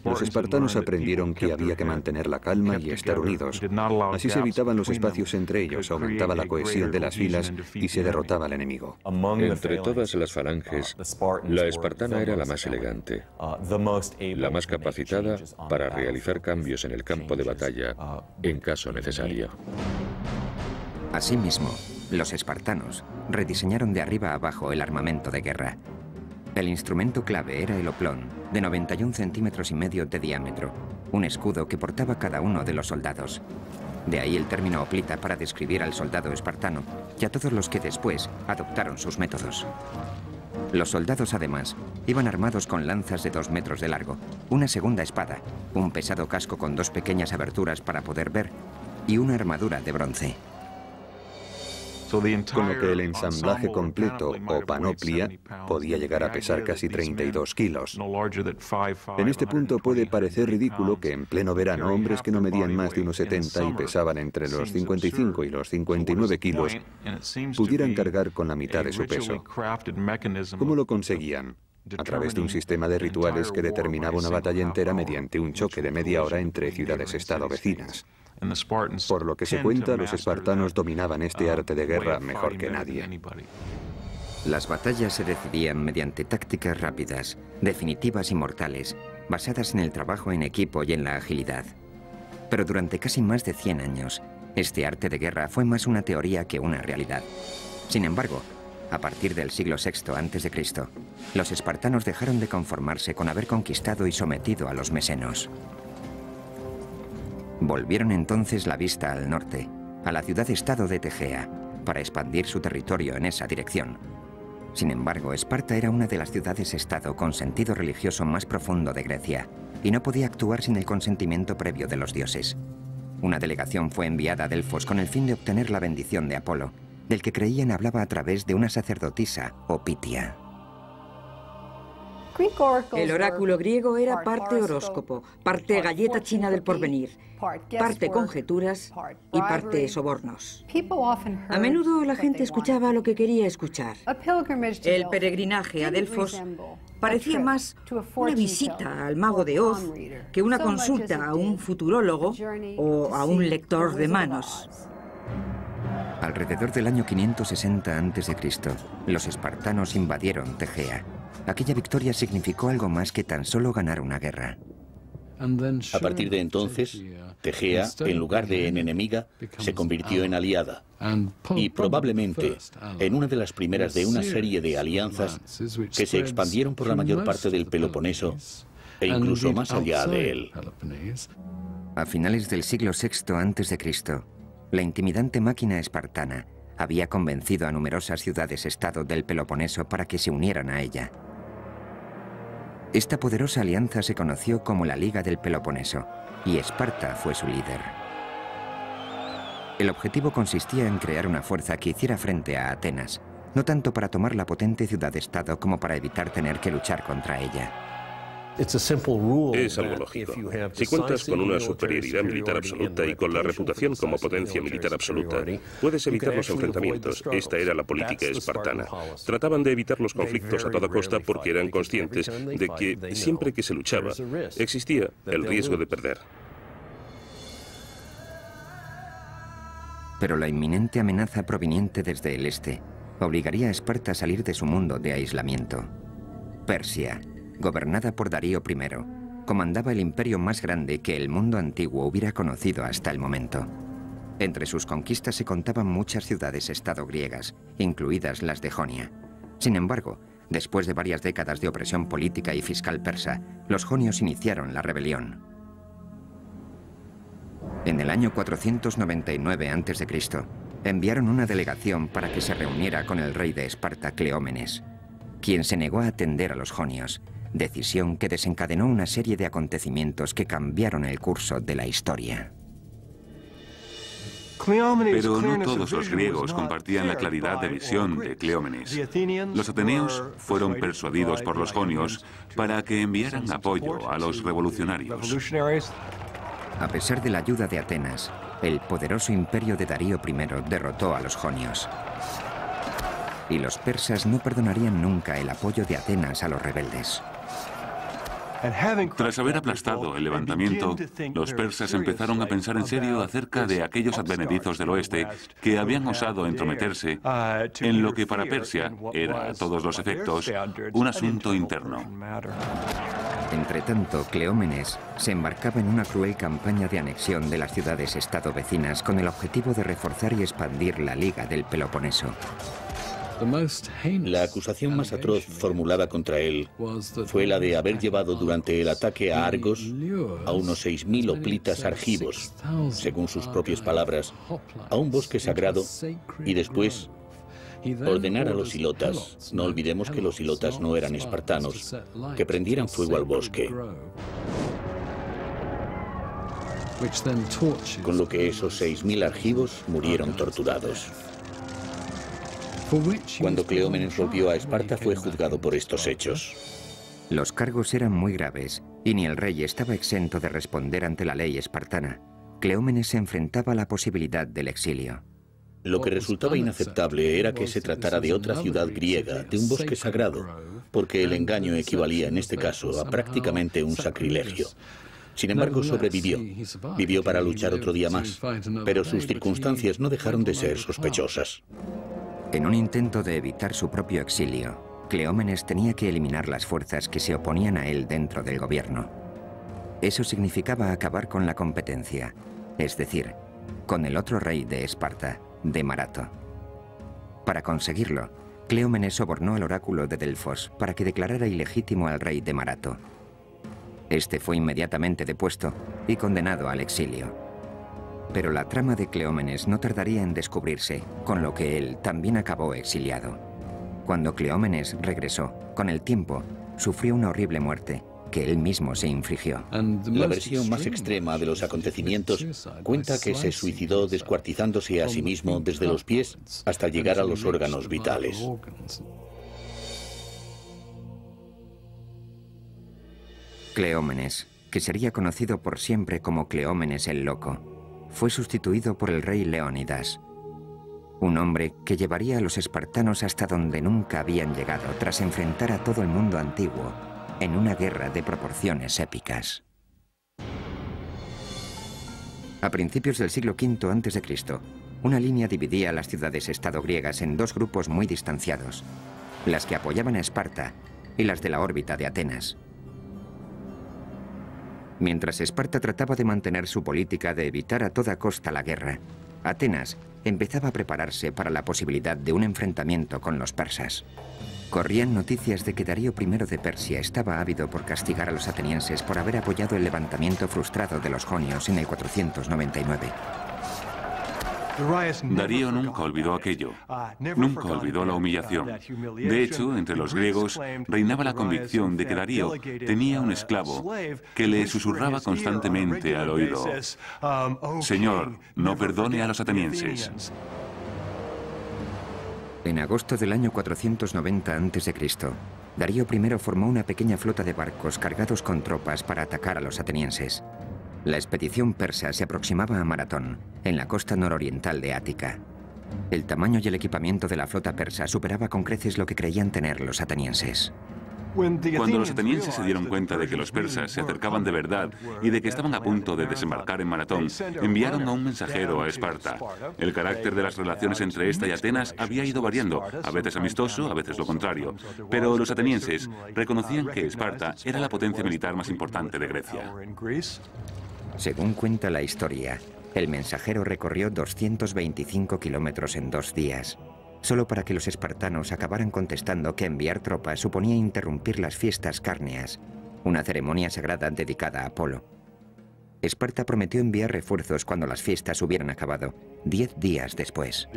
los espartanos aprendieron que había que mantener la calma y estar unidos. Así se evitaban los espacios entre ellos, aumentaba la cohesión de las filas y se derrotaba al enemigo. Entre todas las falanges, la espartana era la más elegante, la más capacitada para realizar cambios en el campo de batalla en caso necesario. Asimismo, los espartanos rediseñaron de arriba a abajo el armamento de guerra. El instrumento clave era el oplón, de 91 centímetros y medio de diámetro, un escudo que portaba cada uno de los soldados. De ahí el término hoplita para describir al soldado espartano y a todos los que después adoptaron sus métodos. Los soldados, además, iban armados con lanzas de 2 metros de largo, una segunda espada, un pesado casco con 2 pequeñas aberturas para poder ver y una armadura de bronce. Con lo que el ensamblaje completo o panoplia podía llegar a pesar casi 32 kilos. En este punto puede parecer ridículo que en pleno verano hombres que no medían más de unos 70 y pesaban entre los 55 y los 59 kilos pudieran cargar con la mitad de su peso. ¿Cómo lo conseguían? A través de un sistema de rituales que determinaba una batalla entera mediante un choque de media hora entre ciudades-estado vecinas. Por lo que se cuenta, los espartanos dominaban este arte de guerra mejor que nadie. Las batallas se decidían mediante tácticas rápidas, definitivas y mortales, basadas en el trabajo en equipo y en la agilidad. Pero durante casi más de 100 años, este arte de guerra fue más una teoría que una realidad. Sin embargo, a partir del siglo VI a.C., los espartanos dejaron de conformarse con haber conquistado y sometido a los mesenos. Volvieron entonces la vista al norte, a la ciudad-estado de Tegea, para expandir su territorio en esa dirección. Sin embargo, Esparta era una de las ciudades-estado con sentido religioso más profundo de Grecia, y no podía actuar sin el consentimiento previo de los dioses. Una delegación fue enviada a Delfos con el fin de obtener la bendición de Apolo, del que creían hablaba a través de una sacerdotisa o Pitia. El oráculo griego era parte horóscopo, parte galleta china del porvenir, parte conjeturas y parte sobornos. A menudo la gente escuchaba lo que quería escuchar. El peregrinaje a Delfos parecía más una visita al mago de Oz que una consulta a un futurólogo o a un lector de manos. Alrededor del año 560 a.C., los espartanos invadieron Tegea. Aquella victoria significó algo más que tan solo ganar una guerra. A partir de entonces, Tegea, en lugar de en enemiga, se convirtió en aliada. Y probablemente en una de las primeras de una serie de alianzas que se expandieron por la mayor parte del Peloponeso e incluso más allá de él. A finales del siglo VI a.C., la intimidante máquina espartana había convencido a numerosas ciudades-estado del Peloponeso para que se unieran a ella. Esta poderosa alianza se conoció como la Liga del Peloponeso, y Esparta fue su líder. El objetivo consistía en crear una fuerza que hiciera frente a Atenas, no tanto para tomar la potente ciudad-estado como para evitar tener que luchar contra ella. Es algo lógico. Si cuentas con una superioridad militar absoluta y con la reputación como potencia militar absoluta, puedes evitar los enfrentamientos. Esta era la política espartana. Trataban de evitar los conflictos a toda costa porque eran conscientes de que siempre que se luchaba, existía el riesgo de perder. Pero la inminente amenaza proveniente desde el este obligaría a Esparta a salir de su mundo de aislamiento. Persia, gobernada por Darío I, comandaba el imperio más grande que el mundo antiguo hubiera conocido hasta el momento. Entre sus conquistas se contaban muchas ciudades-estado griegas, incluidas las de Jonia. Sin embargo, después de varias décadas de opresión política y fiscal persa, los jonios iniciaron la rebelión. En el año 499 a.C., enviaron una delegación para que se reuniera con el rey de Esparta, Cleómenes, quien se negó a atender a los jonios, decisión que desencadenó una serie de acontecimientos que cambiaron el curso de la historia. Pero no todos los griegos compartían la claridad de visión de Cleómenes. Los ateneos fueron persuadidos por los jonios para que enviaran apoyo a los revolucionarios. A pesar de la ayuda de Atenas, el poderoso imperio de Darío I derrotó a los jonios. Y los persas no perdonarían nunca el apoyo de Atenas a los rebeldes. Tras haber aplastado el levantamiento, los persas empezaron a pensar en serio acerca de aquellos advenedizos del oeste que habían osado entrometerse en lo que para Persia era, a todos los efectos, un asunto interno. Entretanto, Cleómenes se embarcaba en una cruel campaña de anexión de las ciudades-estado vecinas con el objetivo de reforzar y expandir la Liga del Peloponeso. La acusación más atroz formulada contra él fue la de haber llevado durante el ataque a Argos a unos 6.000 hoplitas argivos, según sus propias palabras, a un bosque sagrado y después ordenar a los hilotas, no olvidemos que los hilotas no eran espartanos, que prendieran fuego al bosque. Con lo que esos 6.000 argivos murieron torturados. Cuando Cleómenes volvió a Esparta fue juzgado por estos hechos. Los cargos eran muy graves y ni el rey estaba exento de responder ante la ley espartana. Cleómenes se enfrentaba a la posibilidad del exilio. Lo que resultaba inaceptable era que se tratara de otra ciudad griega, de un bosque sagrado, porque el engaño equivalía en este caso a prácticamente un sacrilegio. Sin embargo, sobrevivió. Vivió para luchar otro día más, pero sus circunstancias no dejaron de ser sospechosas. En un intento de evitar su propio exilio, Cleómenes tenía que eliminar las fuerzas que se oponían a él dentro del gobierno. Eso significaba acabar con la competencia, es decir, con el otro rey de Esparta, de Marato. Para conseguirlo, Cleómenes sobornó al oráculo de Delfos para que declarara ilegítimo al rey de Marato. Este fue inmediatamente depuesto y condenado al exilio. Pero la trama de Cleómenes no tardaría en descubrirse, con lo que él también acabó exiliado. Cuando Cleómenes regresó, con el tiempo, sufrió una horrible muerte que él mismo se infligió. La versión más extrema de los acontecimientos cuenta que se suicidó descuartizándose a sí mismo desde los pies hasta llegar a los órganos vitales. Cleómenes, que sería conocido por siempre como Cleómenes el Loco, fue sustituido por el rey Leónidas, un hombre que llevaría a los espartanos hasta donde nunca habían llegado tras enfrentar a todo el mundo antiguo en una guerra de proporciones épicas. A principios del siglo V a.C., una línea dividía a las ciudades-estado griegas en dos grupos muy distanciados, las que apoyaban a Esparta y las de la órbita de Atenas. Mientras Esparta trataba de mantener su política de evitar a toda costa la guerra, Atenas empezaba a prepararse para la posibilidad de un enfrentamiento con los persas. Corrían noticias de que Darío I de Persia estaba ávido por castigar a los atenienses por haber apoyado el levantamiento frustrado de los jonios en el 499. Darío nunca olvidó aquello, nunca olvidó la humillación. De hecho, entre los griegos reinaba la convicción de que Darío tenía un esclavo que le susurraba constantemente al oído: «Señor, no perdone a los atenienses». En agosto del año 490 a.C., Darío I formó una pequeña flota de barcos cargados con tropas para atacar a los atenienses. La expedición persa se aproximaba a Maratón, en la costa nororiental de Ática. El tamaño y el equipamiento de la flota persa superaba con creces lo que creían tener los atenienses. Cuando los atenienses se dieron cuenta de que los persas se acercaban de verdad y de que estaban a punto de desembarcar en Maratón, enviaron a un mensajero a Esparta. El carácter de las relaciones entre esta y Atenas había ido variando, a veces amistoso, a veces lo contrario. Pero los atenienses reconocían que Esparta era la potencia militar más importante de Grecia. Según cuenta la historia, el mensajero recorrió 225 kilómetros en 2 días, solo para que los espartanos acabaran contestando que enviar tropas suponía interrumpir las fiestas cárneas, una ceremonia sagrada dedicada a Apolo. Esparta prometió enviar refuerzos cuando las fiestas hubieran acabado, 10 días después.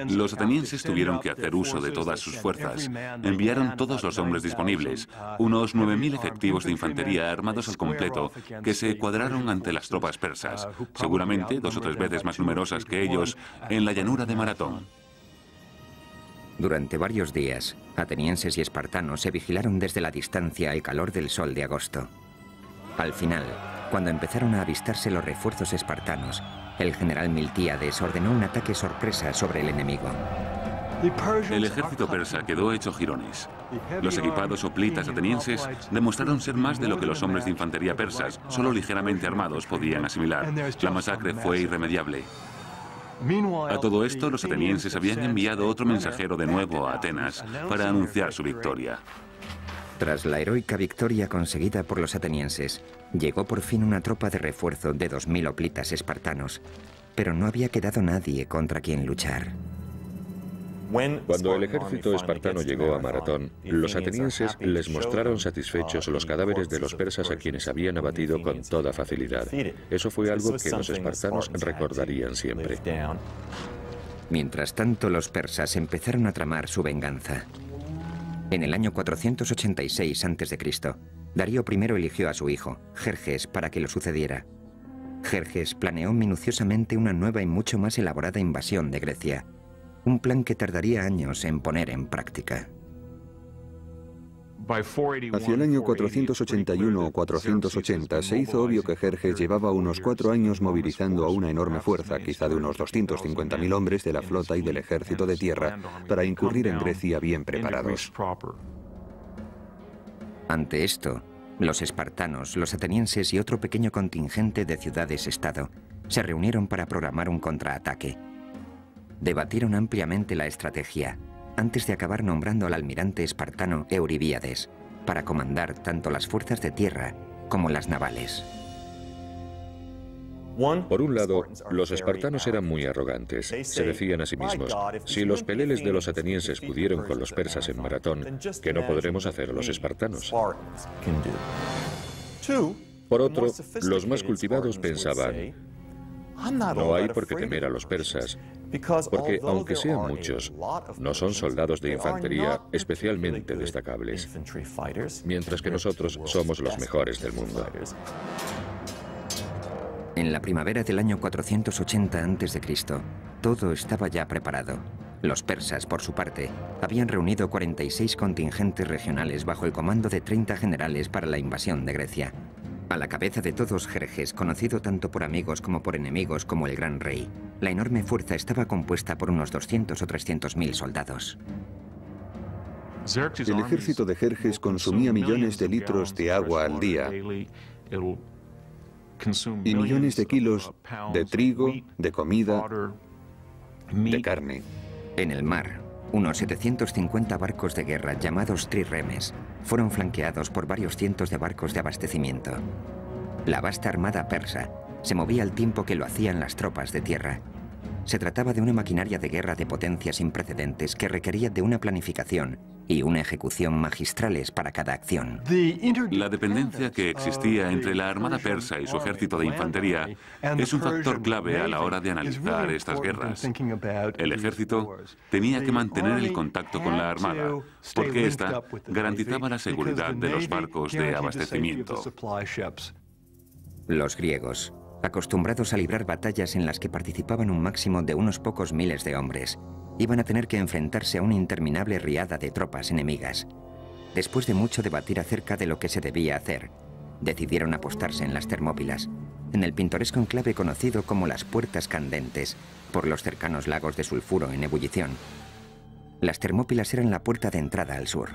Los atenienses tuvieron que hacer uso de todas sus fuerzas. Enviaron todos los hombres disponibles, unos 9.000 efectivos de infantería armados al completo, que se cuadraron ante las tropas persas, seguramente 2 o 3 veces más numerosas que ellos, en la llanura de Maratón. Durante varios días, atenienses y espartanos se vigilaron desde la distancia al calor del sol de agosto. Al final, cuando empezaron a avistarse los refuerzos espartanos, el general Miltíades ordenó un ataque sorpresa sobre el enemigo. El ejército persa quedó hecho jirones. Los equipados hoplitas atenienses demostraron ser más de lo que los hombres de infantería persas, solo ligeramente armados, podían asimilar. La masacre fue irremediable. A todo esto, los atenienses habían enviado otro mensajero de nuevo a Atenas para anunciar su victoria. Tras la heroica victoria conseguida por los atenienses, llegó por fin una tropa de refuerzo de 2.000 hoplitas espartanos, pero no había quedado nadie contra quien luchar. Cuando el ejército espartano llegó a Maratón, los atenienses les mostraron satisfechos los cadáveres de los persas a quienes habían abatido con toda facilidad. Eso fue algo que los espartanos recordarían siempre. Mientras tanto, los persas empezaron a tramar su venganza. En el año 486 a.C., Darío I eligió a su hijo, Jerjes, para que lo sucediera. Jerjes planeó minuciosamente una nueva y mucho más elaborada invasión de Grecia, un plan que tardaría años en poner en práctica. Hacia el año 481 o 480 se hizo obvio que Jerjes llevaba unos 4 años movilizando a una enorme fuerza, quizá de unos 250.000 hombres de la flota y del ejército de tierra, para incurrir en Grecia bien preparados. Ante esto, los espartanos, los atenienses y otro pequeño contingente de ciudades-estado se reunieron para programar un contraataque. Debatieron ampliamente la estrategia, antes de acabar nombrando al almirante espartano Euribíades para comandar tanto las fuerzas de tierra como las navales. Por un lado, los espartanos eran muy arrogantes. Se decían a sí mismos, si los peleles de los atenienses pudieron con los persas en Maratón, ¿qué no podremos hacer los espartanos? Por otro, los más cultivados pensaban, no hay por qué temer a los persas, porque aunque sean muchos, no son soldados de infantería especialmente destacables, mientras que nosotros somos los mejores del mundo. En la primavera del año 480 a.C., todo estaba ya preparado. Los persas, por su parte, habían reunido 46 contingentes regionales bajo el comando de 30 generales para la invasión de Grecia. A la cabeza de todos Jerjes, conocido tanto por amigos como por enemigos como el Gran Rey, la enorme fuerza estaba compuesta por unos 200 o 300.000 soldados. El ejército de Jerjes consumía millones de litros de agua al día y millones de kilos de trigo, de comida, de carne. En el mar, unos 750 barcos de guerra llamados trirremes fueron flanqueados por varios cientos de barcos de abastecimiento. La vasta armada persa se movía al tiempo que lo hacían las tropas de tierra. Se trataba de una maquinaria de guerra de potencia sin precedentes que requería de una planificación y una ejecución magistrales para cada acción. La dependencia que existía entre la armada persa y su ejército de infantería es un factor clave a la hora de analizar estas guerras. El ejército tenía que mantener el contacto con la armada, porque ésta garantizaba la seguridad de los barcos de abastecimiento. Los griegos, acostumbrados a librar batallas en las que participaban un máximo de unos pocos miles de hombres, iban a tener que enfrentarse a una interminable riada de tropas enemigas. Después de mucho debatir acerca de lo que se debía hacer, decidieron apostarse en las Termópilas, en el pintoresco enclave conocido como las Puertas Candentes, por los cercanos lagos de sulfuro en ebullición. Las Termópilas eran la puerta de entrada al sur.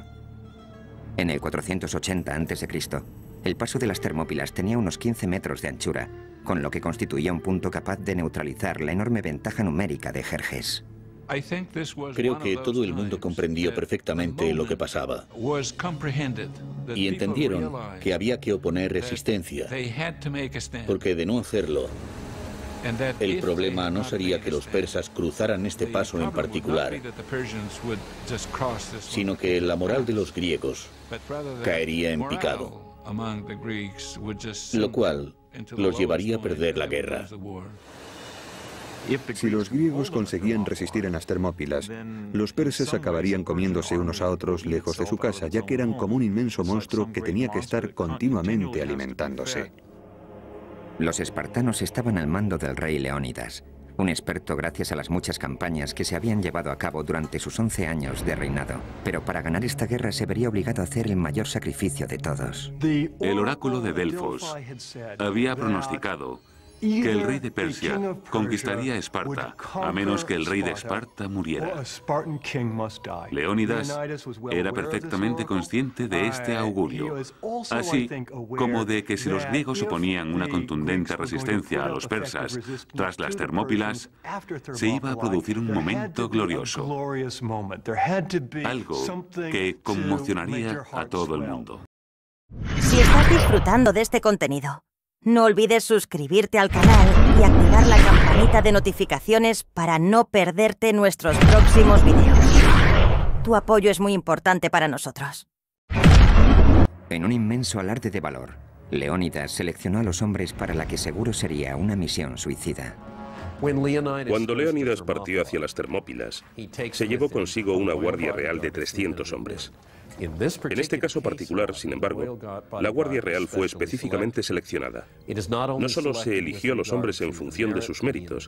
En el 480 a.C., el paso de las Termópilas tenía unos 15 metros de anchura, con lo que constituía un punto capaz de neutralizar la enorme ventaja numérica de Jerjes. Creo que todo el mundo comprendió perfectamente lo que pasaba y entendieron que había que oponer resistencia, porque de no hacerlo, el problema no sería que los persas cruzaran este paso en particular, sino que la moral de los griegos caería en picado, lo cual los llevaría a perder la guerra. Si los griegos conseguían resistir en las Termópilas, los persas acabarían comiéndose unos a otros lejos de su casa, ya que eran como un inmenso monstruo que tenía que estar continuamente alimentándose. Los espartanos estaban al mando del rey Leónidas, un experto gracias a las muchas campañas que se habían llevado a cabo durante sus 11 años de reinado. Pero para ganar esta guerra se vería obligado a hacer el mayor sacrificio de todos. El oráculo de Delfos había pronosticado que el rey de Persia conquistaría Esparta, a menos que el rey de Esparta muriera. Leónidas era perfectamente consciente de este augurio, así como de que si los griegos oponían una contundente resistencia a los persas tras las Termópilas, se iba a producir un momento glorioso, algo que conmocionaría a todo el mundo. Si estás disfrutando de este contenido, no olvides suscribirte al canal y activar la campanita de notificaciones para no perderte nuestros próximos vídeos. Tu apoyo es muy importante para nosotros. En un inmenso alarde de valor, Leónidas seleccionó a los hombres para la que seguro sería una misión suicida. Cuando Leónidas partió hacia las Termópilas, se llevó consigo una guardia real de 300 hombres. En este caso particular, sin embargo, la Guardia Real fue específicamente seleccionada. No solo se eligió a los hombres en función de sus méritos,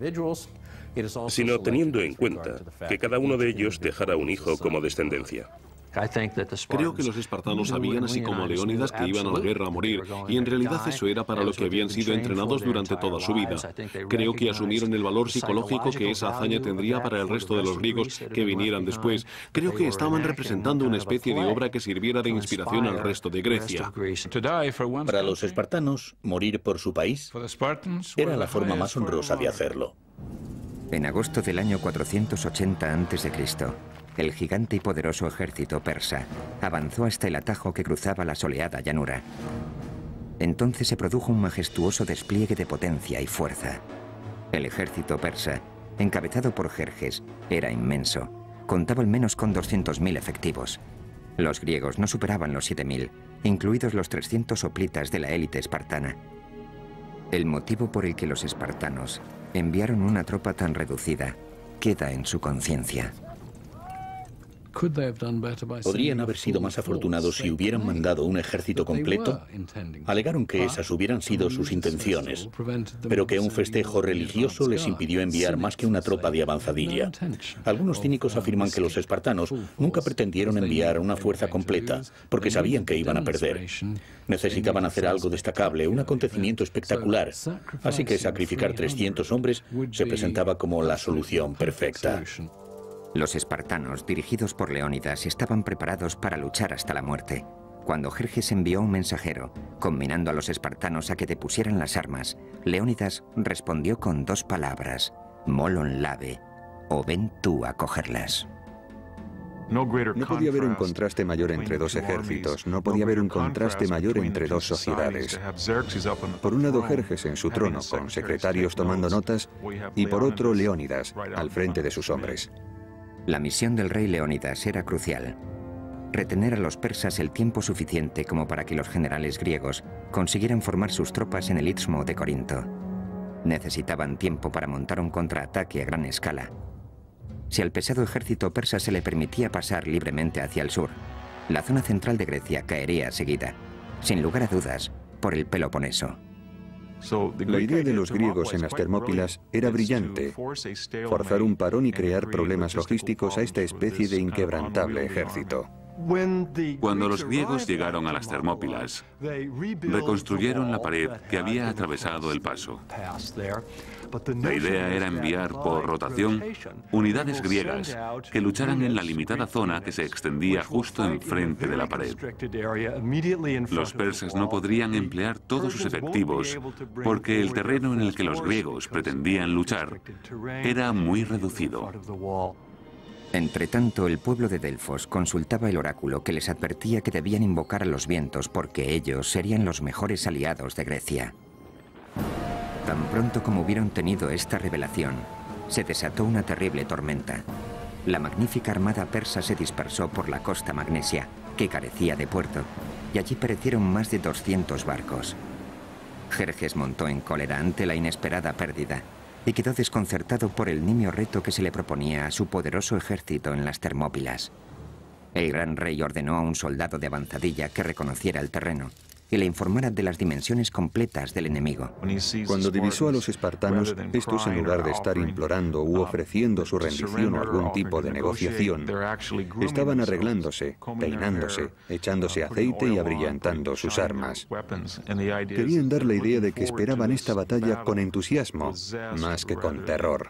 sino teniendo en cuenta que cada uno de ellos dejara un hijo como descendencia. Creo que los espartanos sabían, así como Leónidas, que iban a la guerra a morir, y en realidad eso era para lo que habían sido entrenados durante toda su vida. Creo que asumieron el valor psicológico que esa hazaña tendría para el resto de los griegos que vinieran después. Creo que estaban representando una especie de obra que sirviera de inspiración al resto de Grecia. Para los espartanos, morir por su país era la forma más honrosa de hacerlo. En agosto del año 480 a.C., el gigante y poderoso ejército persa avanzó hasta el atajo que cruzaba la soleada llanura. Entonces se produjo un majestuoso despliegue de potencia y fuerza. El ejército persa, encabezado por Jerjes, era inmenso. Contaba al menos con 200.000 efectivos. Los griegos no superaban los 7.000, incluidos los 300 hoplitas de la élite espartana. El motivo por el que los espartanos enviaron una tropa tan reducida queda en su conciencia. Podrían haber sido más afortunados si hubieran mandado un ejército completo. Alegaron que esas hubieran sido sus intenciones, pero que un festejo religioso les impidió enviar más que una tropa de avanzadilla. Algunos cínicos afirman que los espartanos nunca pretendieron enviar una fuerza completa, porque sabían que iban a perder. Necesitaban hacer algo destacable, un acontecimiento espectacular, así que sacrificar 300 hombres se presentaba como la solución perfecta. Los espartanos, dirigidos por Leónidas, estaban preparados para luchar hasta la muerte. Cuando Jerjes envió un mensajero, conminando a los espartanos a que depusieran las armas, Leónidas respondió con 2 palabras: molon lave, o ven tú a cogerlas. No podía haber un contraste mayor entre dos ejércitos, no podía haber un contraste mayor entre dos sociedades. Por un lado, Jerjes en su trono, con secretarios tomando notas, y por otro, Leónidas, al frente de sus hombres. La misión del rey Leónidas era crucial: retener a los persas el tiempo suficiente como para que los generales griegos consiguieran formar sus tropas en el istmo de Corinto. Necesitaban tiempo para montar un contraataque a gran escala. Si al pesado ejército persa se le permitía pasar libremente hacia el sur, la zona central de Grecia caería seguida, sin lugar a dudas, por el Peloponeso. La idea de los griegos en las Termópilas era brillante: forzar un parón y crear problemas logísticos a esta especie de inquebrantable ejército. Cuando los griegos llegaron a las Termópilas, reconstruyeron la pared que había atravesado el paso. La idea era enviar por rotación unidades griegas que lucharan en la limitada zona que se extendía justo enfrente de la pared. Los persas no podrían emplear todos sus efectivos porque el terreno en el que los griegos pretendían luchar era muy reducido. Entretanto, el pueblo de Delfos consultaba el oráculo que les advertía que debían invocar a los vientos porque ellos serían los mejores aliados de Grecia. Tan pronto como hubieron tenido esta revelación, se desató una terrible tormenta. La magnífica armada persa se dispersó por la costa magnesia, que carecía de puerto, y allí perecieron más de 200 barcos. Jerjes montó en cólera ante la inesperada pérdida y quedó desconcertado por el nimio reto que se le proponía a su poderoso ejército en las Termópilas. El gran rey ordenó a un soldado de avanzadilla que reconociera el terreno y le informara de las dimensiones completas del enemigo. Cuando divisó a los espartanos, estos en lugar de estar implorando u ofreciendo su rendición o algún tipo de negociación, estaban arreglándose, peinándose, echándose aceite y abrillantando sus armas. Querían dar la idea de que esperaban esta batalla con entusiasmo, más que con terror.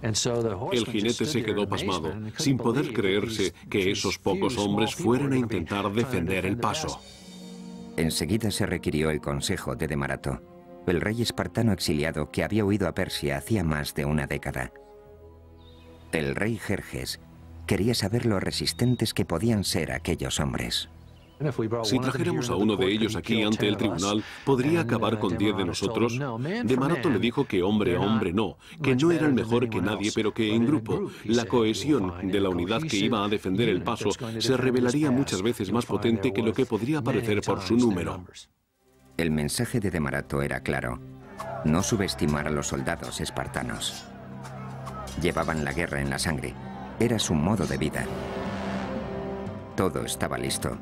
El jinete se quedó pasmado, sin poder creerse que esos pocos hombres fueran a intentar defender el paso. Enseguida se requirió el consejo de Demarato, el rey espartano exiliado que había huido a Persia hacía más de una década. El rey Jerjes quería saber lo resistentes que podían ser aquellos hombres. Si trajéramos a uno de ellos aquí ante el tribunal, ¿podría acabar con 10 de nosotros? Demarato le dijo que hombre a hombre no, que no era el mejor que nadie, pero que en grupo, la cohesión de la unidad que iba a defender el paso se revelaría muchas veces más potente que lo que podría parecer por su número. El mensaje de Demarato era claro: no subestimar a los soldados espartanos. Llevaban la guerra en la sangre, era su modo de vida. Todo estaba listo.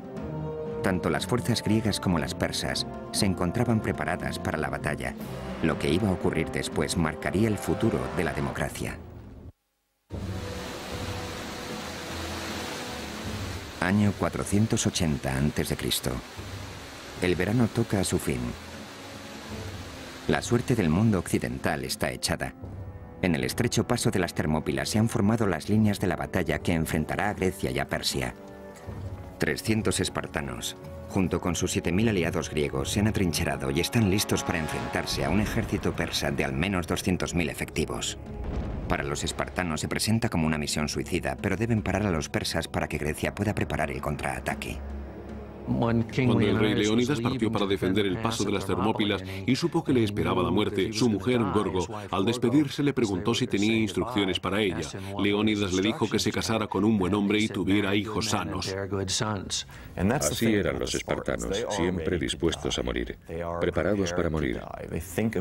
Tanto las fuerzas griegas como las persas se encontraban preparadas para la batalla. Lo que iba a ocurrir después marcaría el futuro de la democracia. Año 480 a.C. El verano toca a su fin. La suerte del mundo occidental está echada. En el estrecho paso de las Termópilas se han formado las líneas de la batalla que enfrentará a Grecia y a Persia. 300 espartanos, junto con sus 7.000 aliados griegos, se han atrincherado y están listos para enfrentarse a un ejército persa de al menos 200.000 efectivos. Para los espartanos se presenta como una misión suicida, pero deben parar a los persas para que Grecia pueda preparar el contraataque. Cuando el rey Leónidas partió para defender el paso de las Termópilas y supo que le esperaba la muerte, su mujer, Gorgo, al despedirse le preguntó si tenía instrucciones para ella. Leónidas le dijo que se casara con un buen hombre y tuviera hijos sanos. Así eran los espartanos, siempre dispuestos a morir, preparados para morir.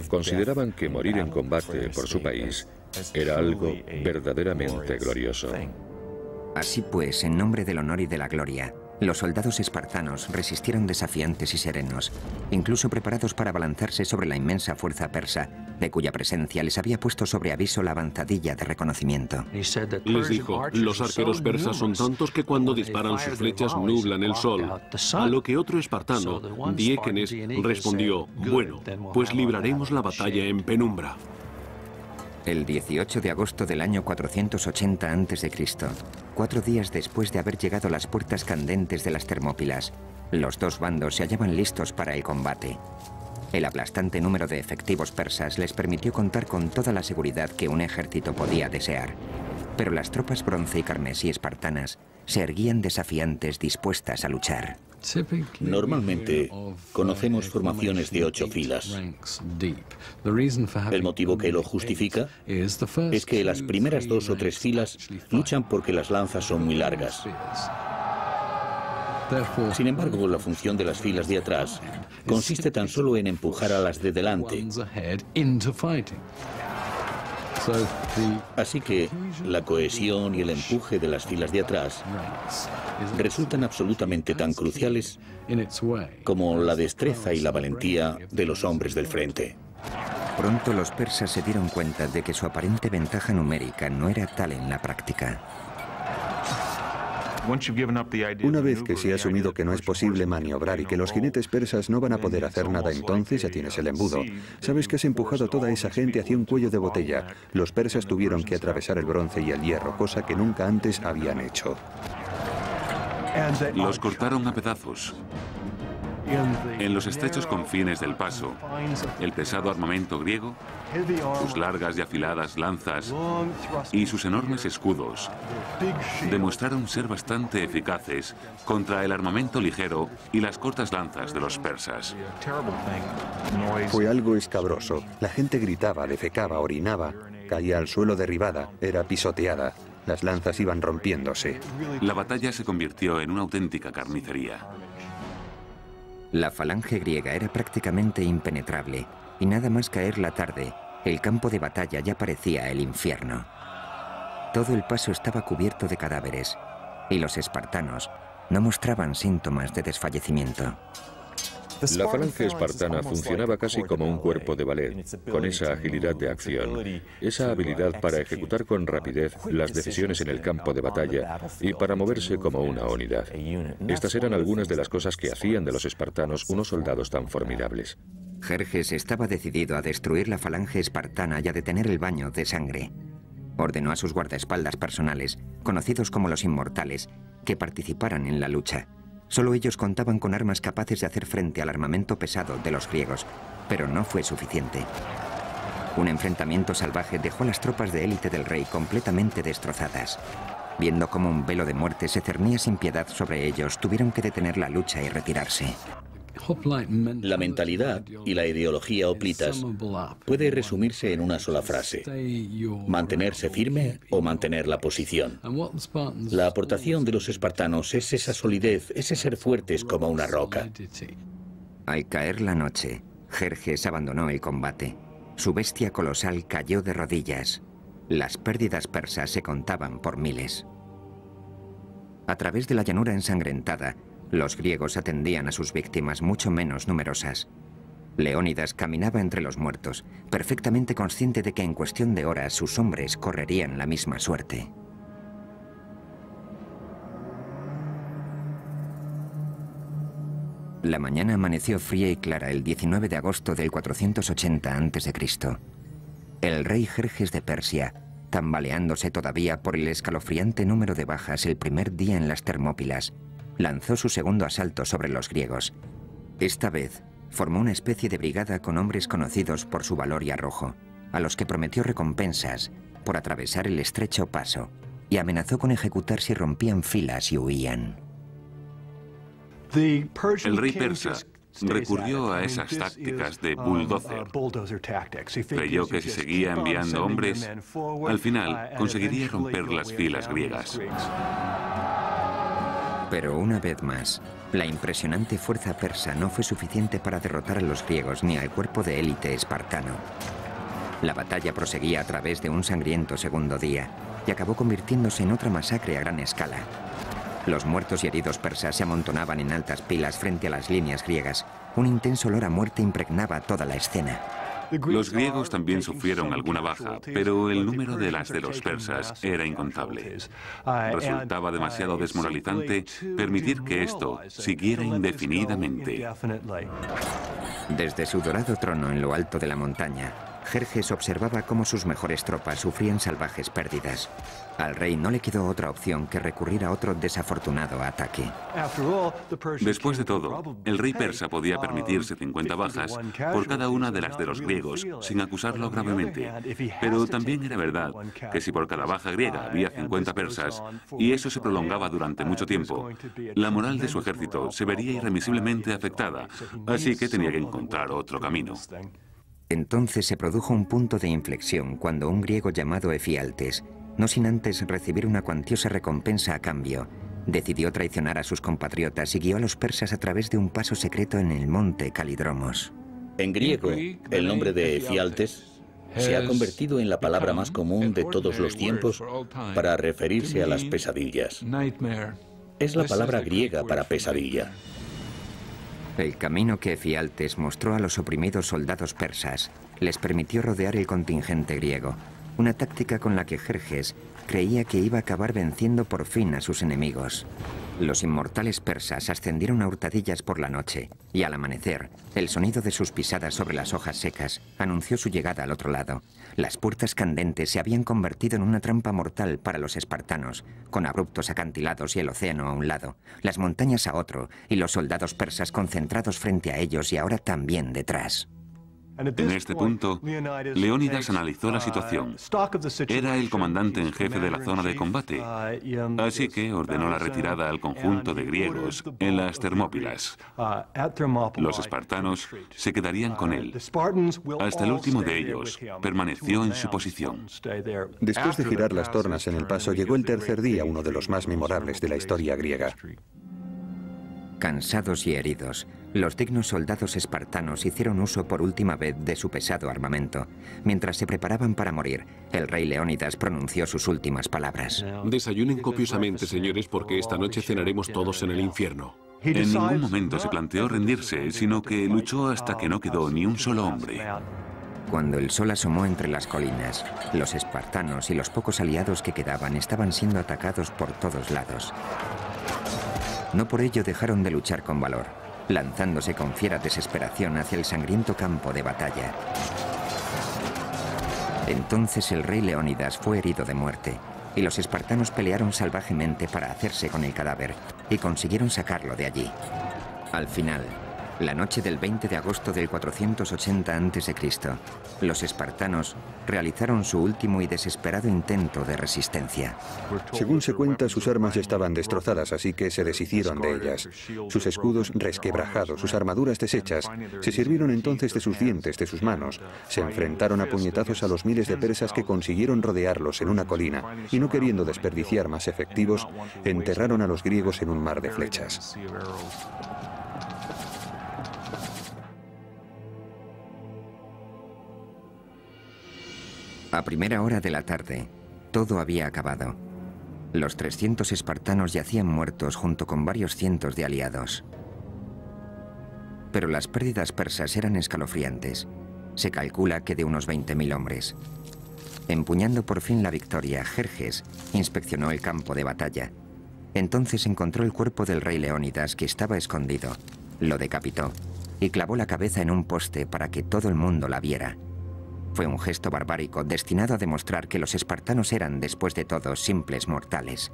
Consideraban que morir en combate por su país era algo verdaderamente glorioso. Así pues, en nombre del honor y de la gloria, los soldados espartanos resistieron desafiantes y serenos, incluso preparados para abalanzarse sobre la inmensa fuerza persa, de cuya presencia les había puesto sobre aviso la avanzadilla de reconocimiento. Les dijo: los arqueros persas son tantos que cuando disparan sus flechas nublan el sol. A lo que otro espartano, Diéquenes, respondió: bueno, pues libraremos la batalla en penumbra. El 18 de agosto del año 480 a.C., 4 días después de haber llegado a las puertas candentes de las Termópilas, los dos bandos se hallaban listos para el combate. El aplastante número de efectivos persas les permitió contar con toda la seguridad que un ejército podía desear. Pero las tropas bronce y carmesí espartanas se erguían desafiantes, dispuestas a luchar. Normalmente conocemos formaciones de 8 filas. El motivo que lo justifica es que las primeras 2 o 3 filas luchan porque las lanzas son muy largas. Sin embargo, la función de las filas de atrás consiste tan solo en empujar a las de delante. Así que la cohesión y el empuje de las filas de atrás resultan absolutamente tan cruciales como la destreza y la valentía de los hombres del frente. Pronto los persas se dieron cuenta de que su aparente ventaja numérica no era tal en la práctica. Una vez que se ha asumido que no es posible maniobrar y que los jinetes persas no van a poder hacer nada, entonces ya tienes el embudo. Sabes que has empujado a toda esa gente hacia un cuello de botella. Los persas tuvieron que atravesar el bronce y el hierro, cosa que nunca antes habían hecho. Los cortaron a pedazos. En los estrechos confines del paso, el pesado armamento griego, sus largas y afiladas lanzas y sus enormes escudos demostraron ser bastante eficaces contra el armamento ligero y las cortas lanzas de los persas. Fue algo escabroso. La gente gritaba, defecaba, orinaba, caía al suelo derribada, era pisoteada. Las lanzas iban rompiéndose. La batalla se convirtió en una auténtica carnicería. La falange griega era prácticamente impenetrable, y nada más caer la tarde, el campo de batalla ya parecía el infierno. Todo el paso estaba cubierto de cadáveres, y los espartanos no mostraban síntomas de desfallecimiento. La falange espartana funcionaba casi como un cuerpo de ballet, con esa agilidad de acción, esa habilidad para ejecutar con rapidez las decisiones en el campo de batalla y para moverse como una unidad. Estas eran algunas de las cosas que hacían de los espartanos unos soldados tan formidables. Jerjes estaba decidido a destruir la falange espartana y a detener el baño de sangre. Ordenó a sus guardaespaldas personales, conocidos como los Inmortales, que participaran en la lucha. Solo ellos contaban con armas capaces de hacer frente al armamento pesado de los griegos, pero no fue suficiente. Un enfrentamiento salvaje dejó a las tropas de élite del rey completamente destrozadas. Viendo cómo un velo de muerte se cernía sin piedad sobre ellos, tuvieron que detener la lucha y retirarse. La mentalidad y la ideología hoplitas puede resumirse en una sola frase: mantenerse firme o mantener la posición. La aportación de los espartanos es esa solidez, ese ser fuertes como una roca. Al caer la noche, Jerjes abandonó el combate. Su bestia colosal cayó de rodillas. Las pérdidas persas se contaban por miles. A través de la llanura ensangrentada, los griegos atendían a sus víctimas mucho menos numerosas. Leónidas caminaba entre los muertos, perfectamente consciente de que en cuestión de horas sus hombres correrían la misma suerte. La mañana amaneció fría y clara el 19 de agosto del 480 a.C. El rey Jerjes de Persia, tambaleándose todavía por el escalofriante número de bajas el primer día en las Termópilas, lanzó su segundo asalto sobre los griegos. Esta vez, formó una especie de brigada con hombres conocidos por su valor y arrojo, a los que prometió recompensas por atravesar el estrecho paso, y amenazó con ejecutar si rompían filas y huían. El rey persa recurrió a esas tácticas de bulldozer. Creyó que si seguía enviando hombres, al final conseguiría romper las filas griegas. Pero una vez más, la impresionante fuerza persa no fue suficiente para derrotar a los griegos ni al cuerpo de élite espartano. La batalla proseguía a través de un sangriento segundo día y acabó convirtiéndose en otra masacre a gran escala. Los muertos y heridos persas se amontonaban en altas pilas frente a las líneas griegas. Un intenso olor a muerte impregnaba toda la escena. Los griegos también sufrieron alguna baja, pero el número de las de los persas era incontable. Resultaba demasiado desmoralizante permitir que esto siguiera indefinidamente. Desde su dorado trono en lo alto de la montaña, Jerjes observaba cómo sus mejores tropas sufrían salvajes pérdidas. Al rey no le quedó otra opción que recurrir a otro desafortunado ataque. Después de todo, el rey persa podía permitirse 50 bajas por cada una de las de los griegos sin acusarlo gravemente. Pero también era verdad que si por cada baja griega había 50 persas y eso se prolongaba durante mucho tiempo, la moral de su ejército se vería irremisiblemente afectada, así que tenía que encontrar otro camino. Entonces se produjo un punto de inflexión cuando un griego llamado Efialtes, no sin antes recibir una cuantiosa recompensa a cambio, decidió traicionar a sus compatriotas y guió a los persas a través de un paso secreto en el monte Calidromos. En griego, el nombre de Efialtes se ha convertido en la palabra más común de todos los tiempos para referirse a las pesadillas. Es la palabra griega para pesadilla. El camino que Efialtes mostró a los oprimidos soldados persas les permitió rodear el contingente griego. una táctica con la que Jerjes creía que iba a acabar venciendo por fin a sus enemigos. Los inmortales persas ascendieron a hurtadillas por la noche, y al amanecer, el sonido de sus pisadas sobre las hojas secas anunció su llegada al otro lado. Las puertas candentes se habían convertido en una trampa mortal para los espartanos, con abruptos acantilados y el océano a un lado, las montañas a otro, y los soldados persas concentrados frente a ellos y ahora también detrás. En este punto, Leónidas analizó la situación. Era el comandante en jefe de la zona de combate, así que ordenó la retirada al conjunto de griegos en las Termópilas. Los espartanos se quedarían con él. Hasta el último de ellos permaneció en su posición. Después de girar las tornas en el paso, llegó el tercer día, uno de los más memorables de la historia griega. Cansados y heridos, los dignos soldados espartanos hicieron uso por última vez de su pesado armamento. Mientras se preparaban para morir, el rey Leónidas pronunció sus últimas palabras. Desayunen copiosamente, señores, porque esta noche cenaremos todos en el infierno. En ningún momento se planteó rendirse, sino que luchó hasta que no quedó ni un solo hombre. Cuando el sol asomó entre las colinas, los espartanos y los pocos aliados que quedaban estaban siendo atacados por todos lados. No por ello dejaron de luchar con valor, lanzándose con fiera desesperación hacia el sangriento campo de batalla. Entonces el rey Leónidas fue herido de muerte, y los espartanos pelearon salvajemente para hacerse con el cadáver, y consiguieron sacarlo de allí. Al final, la noche del 20 de agosto del 480 a.C., los espartanos realizaron su último y desesperado intento de resistencia. Según se cuenta, sus armas ya estaban destrozadas, así que se deshicieron de ellas. Sus escudos resquebrajados, sus armaduras deshechas, se sirvieron entonces de sus dientes, de sus manos. Se enfrentaron a puñetazos a los miles de persas que consiguieron rodearlos en una colina, y no queriendo desperdiciar más efectivos, enterraron a los griegos en un mar de flechas. A primera hora de la tarde, todo había acabado. Los 300 espartanos yacían muertos junto con varios cientos de aliados. Pero las pérdidas persas eran escalofriantes. Se calcula que de unos 20.000 hombres. Empuñando por fin la victoria, Jerjes inspeccionó el campo de batalla. Entonces encontró el cuerpo del rey Leónidas, que estaba escondido. Lo decapitó y clavó la cabeza en un poste para que todo el mundo la viera. Fue un gesto barbárico destinado a demostrar que los espartanos eran, después de todo, simples mortales.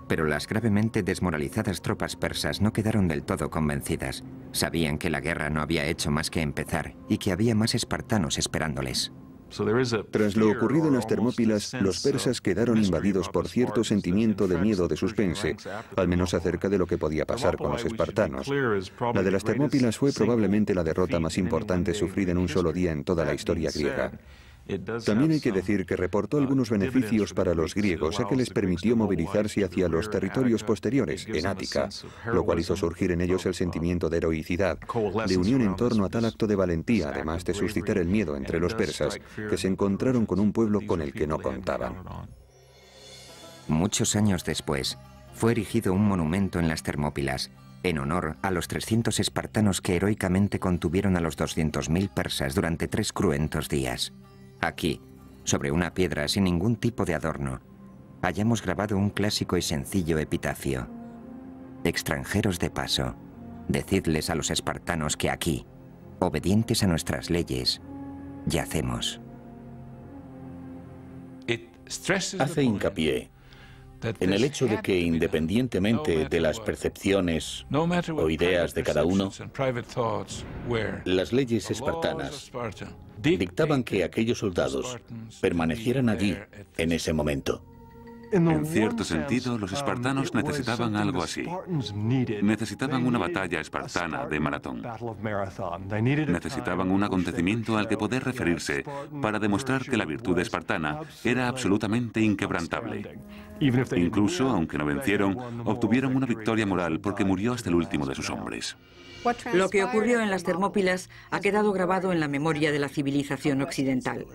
Pero las gravemente desmoralizadas tropas persas no quedaron del todo convencidas. Sabían que la guerra no había hecho más que empezar y que había más espartanos esperándoles. Tras lo ocurrido en las Termópilas, los persas quedaron invadidos por cierto sentimiento de miedo de suspense, al menos acerca de lo que podía pasar con los espartanos. La de las Termópilas fue probablemente la derrota más importante sufrida en un solo día en toda la historia griega. También hay que decir que reportó algunos beneficios para los griegos, ya que les permitió movilizarse hacia los territorios posteriores, en Ática, lo cual hizo surgir en ellos el sentimiento de heroicidad, de unión en torno a tal acto de valentía, además de suscitar el miedo entre los persas, que se encontraron con un pueblo con el que no contaban. Muchos años después, fue erigido un monumento en las Termópilas, en honor a los 300 espartanos que heroicamente contuvieron a los 200.000 persas durante 3 cruentos días. Aquí, sobre una piedra sin ningún tipo de adorno, hayamos grabado un clásico y sencillo epitafio. Extranjeros de paso, decidles a los espartanos que aquí, obedientes a nuestras leyes, yacemos. Hace hincapié en el hecho de que, independientemente de las percepciones o ideas de cada uno, las leyes espartanas dictaban que aquellos soldados permanecieran allí en ese momento. En cierto sentido, los espartanos necesitaban algo así. Necesitaban una batalla espartana de maratón. Necesitaban un acontecimiento al que poder referirse para demostrar que la virtud espartana era absolutamente inquebrantable. Incluso, aunque no vencieron, obtuvieron una victoria moral porque murió hasta el último de sus hombres. Lo que ocurrió en las Termópilas ha quedado grabado en la memoria de la civilización occidental.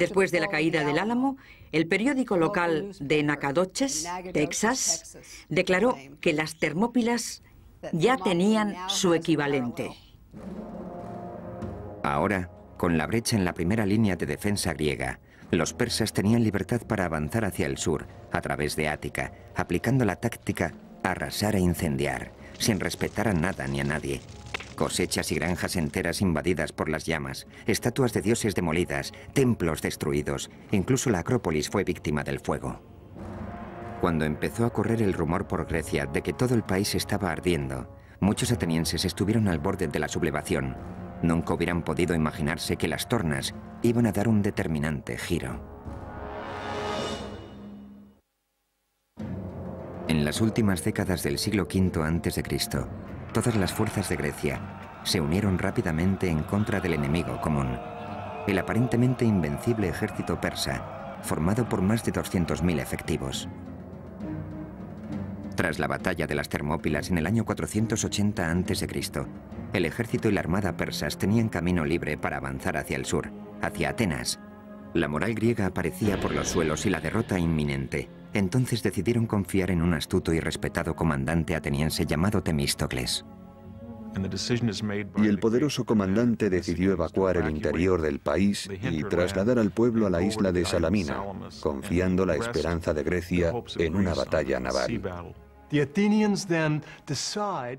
Después de la caída del Álamo, el periódico local de Nacogdoches, Texas, declaró que las Termópilas ya tenían su equivalente. Ahora, con la brecha en la primera línea de defensa griega, Los persas tenían libertad para avanzar hacia el sur, a través de Ática, aplicando la táctica arrasar e incendiar, sin respetar a nada ni a nadie. Cosechas y granjas enteras invadidas por las llamas, estatuas de dioses demolidas, templos destruidos, incluso la Acrópolis fue víctima del fuego. Cuando empezó a correr el rumor por Grecia de que todo el país estaba ardiendo, muchos atenienses estuvieron al borde de la sublevación. Nunca hubieran podido imaginarse que las tornas iban a dar un determinante giro. En las últimas décadas del siglo V a.C., todas las fuerzas de Grecia se unieron rápidamente en contra del enemigo común, el aparentemente invencible ejército persa, formado por más de 200.000 efectivos. Tras la batalla de las Termópilas en el año 480 a.C., el ejército y la armada persas tenían camino libre para avanzar hacia el sur, hacia Atenas. La moral griega aparecía por los suelos y la derrota inminente. Entonces decidieron confiar en un astuto y respetado comandante ateniense llamado Temístocles. Y el poderoso comandante decidió evacuar el interior del país y trasladar al pueblo a la isla de Salamina, confiando la esperanza de Grecia en una batalla naval.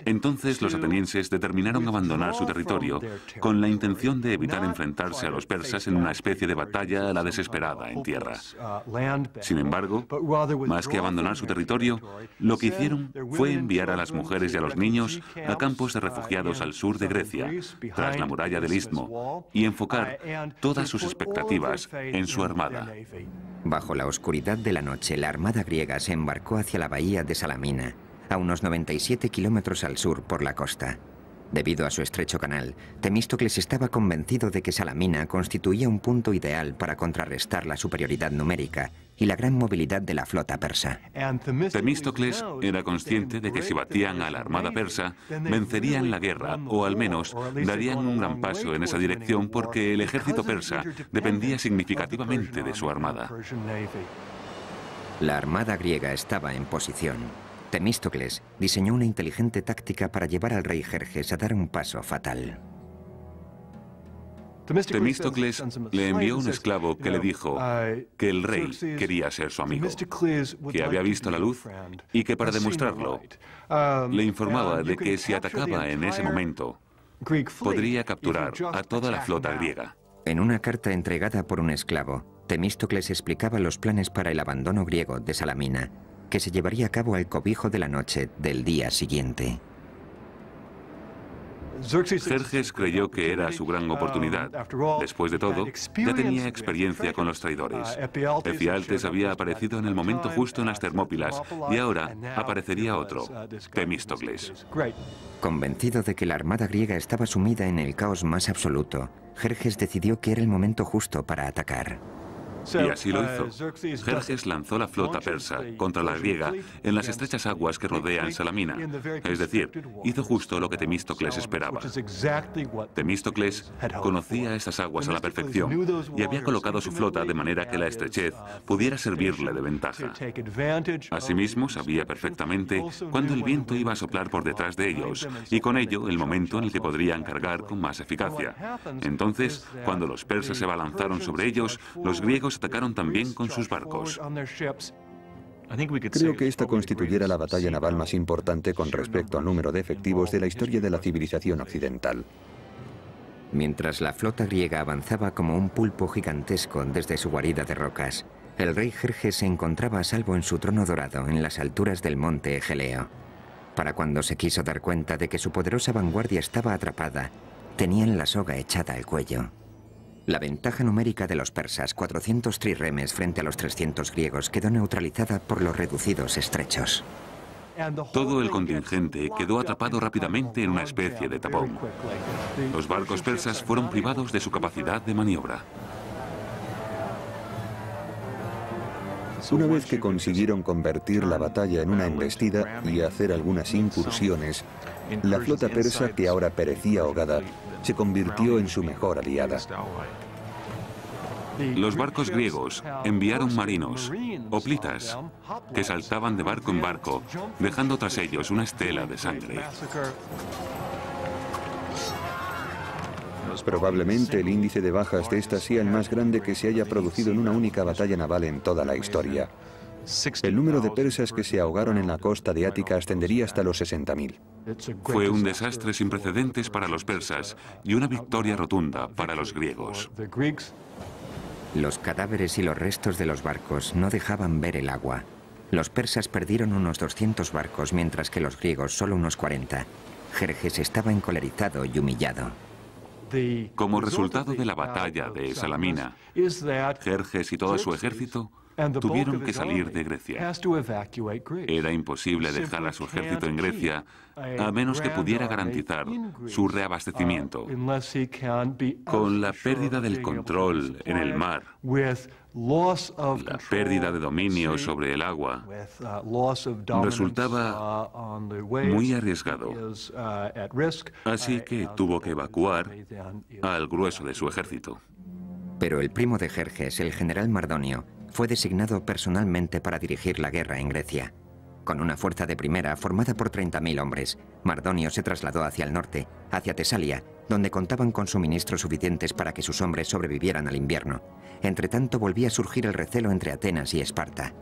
Entonces los atenienses determinaron abandonar su territorio con la intención de evitar enfrentarse a los persas en una especie de batalla a la desesperada en tierra. Sin embargo, más que abandonar su territorio, lo que hicieron fue enviar a las mujeres y a los niños a campos de refugiados al sur de Grecia, tras la muralla del Istmo, y enfocar todas sus expectativas en su armada. Bajo la oscuridad de la noche, la armada griega se embarcó hacia la bahía de Salamina, a unos 97 kilómetros al sur por la costa. Debido a su estrecho canal, Temístocles estaba convencido de que Salamina constituía un punto ideal para contrarrestar la superioridad numérica y la gran movilidad de la flota persa. Temístocles era consciente de que si batían a la armada persa, vencerían la guerra, o al menos darían un gran paso en esa dirección porque el ejército persa dependía significativamente de su armada. La armada griega estaba en posición. Temístocles diseñó una inteligente táctica para llevar al rey Jerjes a dar un paso fatal. Temístocles le envió un esclavo que le dijo que el rey quería ser su amigo, que había visto la luz y que para demostrarlo le informaba de que si atacaba en ese momento podría capturar a toda la flota griega. En una carta entregada por un esclavo, Temístocles explicaba los planes para el abandono griego de Salamina, que se llevaría a cabo al cobijo de la noche del día siguiente. Jerjes creyó que era su gran oportunidad. Después de todo, ya tenía experiencia con los traidores. Efialtes había aparecido en el momento justo en las Termópilas y ahora aparecería otro, Temístocles. Convencido de que la armada griega estaba sumida en el caos más absoluto, Jerjes decidió que era el momento justo para atacar. Y así lo hizo. Jerjes lanzó la flota persa contra la griega en las estrechas aguas que rodean Salamina. Es decir, hizo justo lo que Temístocles esperaba. Temístocles conocía estas aguas a la perfección y había colocado su flota de manera que la estrechez pudiera servirle de ventaja. Asimismo, sabía perfectamente cuándo el viento iba a soplar por detrás de ellos y con ello el momento en el que podrían cargar con más eficacia. Entonces, cuando los persas se abalanzaron sobre ellos, los griegos atacaron también con sus barcos. Creo que esta constituyera la batalla naval más importante con respecto al número de efectivos de la historia de la civilización occidental. Mientras la flota griega avanzaba como un pulpo gigantesco desde su guarida de rocas, el rey Jerjes se encontraba a salvo en su trono dorado en las alturas del monte Egeleo. Para cuando se quiso dar cuenta de que su poderosa vanguardia estaba atrapada, tenían la soga echada al cuello. La ventaja numérica de los persas, 400 trirremes frente a los 300 griegos, quedó neutralizada por los reducidos estrechos. Todo el contingente quedó atrapado rápidamente en una especie de tapón. Los barcos persas fueron privados de su capacidad de maniobra. Una vez que consiguieron convertir la batalla en una embestida y hacer algunas incursiones, la flota persa, que ahora perecía ahogada, se convirtió en su mejor aliada. Los barcos griegos enviaron marinos, hoplitas, que saltaban de barco en barco, dejando tras ellos una estela de sangre. Probablemente el índice de bajas de esta sea el más grande que se haya producido en una única batalla naval en toda la historia. El número de persas que se ahogaron en la costa de Ática ascendería hasta los 60.000. Fue un desastre sin precedentes para los persas y una victoria rotunda para los griegos. Los cadáveres y los restos de los barcos no dejaban ver el agua. Los persas perdieron unos 200 barcos, mientras que los griegos solo unos 40. Jerjes estaba encolerizado y humillado. Como resultado de la batalla de Salamina, Jerjes y todo su ejército tuvieron que salir de Grecia. Era imposible dejar a su ejército en Grecia a menos que pudiera garantizar su reabastecimiento. Con la pérdida del control en el mar, la pérdida de dominio sobre el agua, resultaba muy arriesgado. Así que tuvo que evacuar al grueso de su ejército. Pero el primo de Jerjes, el general Mardonio, fue designado personalmente para dirigir la guerra en Grecia. Con una fuerza de primera formada por 30.000 hombres, Mardonio se trasladó hacia el norte, hacia Tesalia, donde contaban con suministros suficientes para que sus hombres sobrevivieran al invierno. Entretanto, volvía a surgir el recelo entre Atenas y Esparta.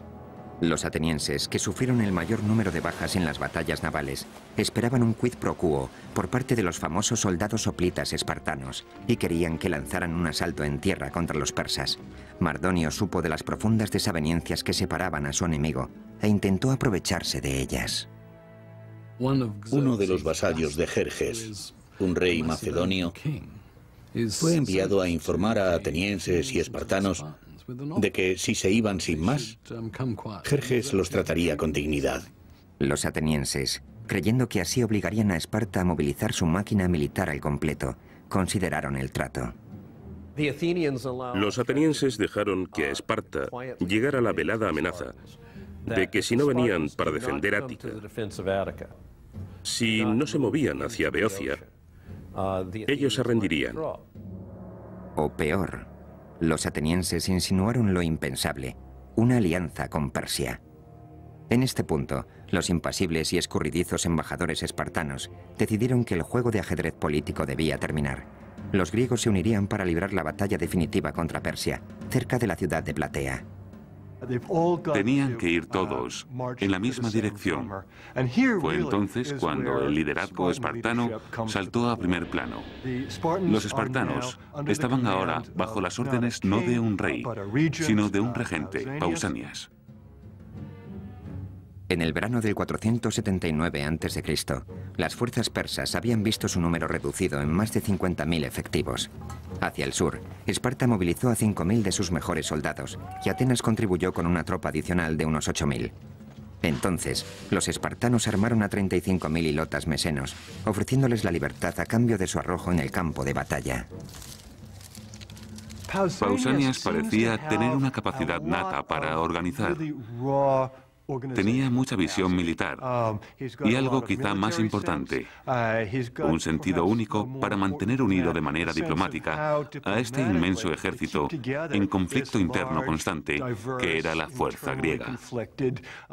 Los atenienses, que sufrieron el mayor número de bajas en las batallas navales, esperaban un quid pro quo por parte de los famosos soldados hoplitas espartanos y querían que lanzaran un asalto en tierra contra los persas. Mardonio supo de las profundas desavenencias que separaban a su enemigo e intentó aprovecharse de ellas. Uno de los vasallos de Jerjes, un rey macedonio, fue enviado a informar a atenienses y espartanos de que si se iban sin más, Jerjes los trataría con dignidad. Los atenienses, creyendo que así obligarían a Esparta a movilizar su máquina militar al completo, consideraron el trato. Los atenienses dejaron que a Esparta llegara la velada amenaza de que si no venían para defender Ática, si no se movían hacia Beocia, ellos se rendirían. O peor, los atenienses insinuaron lo impensable, una alianza con Persia. En este punto, los impasibles y escurridizos embajadores espartanos decidieron que el juego de ajedrez político debía terminar. Los griegos se unirían para librar la batalla definitiva contra Persia, cerca de la ciudad de Platea. Tenían que ir todos en la misma dirección. Fue entonces cuando el liderazgo espartano saltó a primer plano. Los espartanos estaban ahora bajo las órdenes no de un rey, sino de un regente, Pausanias. En el verano del 479 a.C., las fuerzas persas habían visto su número reducido en más de 50.000 efectivos. Hacia el sur, Esparta movilizó a 5.000 de sus mejores soldados y Atenas contribuyó con una tropa adicional de unos 8.000. Entonces, los espartanos armaron a 35.000 hilotas mesenos, ofreciéndoles la libertad a cambio de su arrojo en el campo de batalla. Pausanias parecía tener una capacidad nata para organizar. Tenía mucha visión militar y algo quizá más importante, un sentido único para mantener unido de manera diplomática a este inmenso ejército en conflicto interno constante que era la fuerza griega.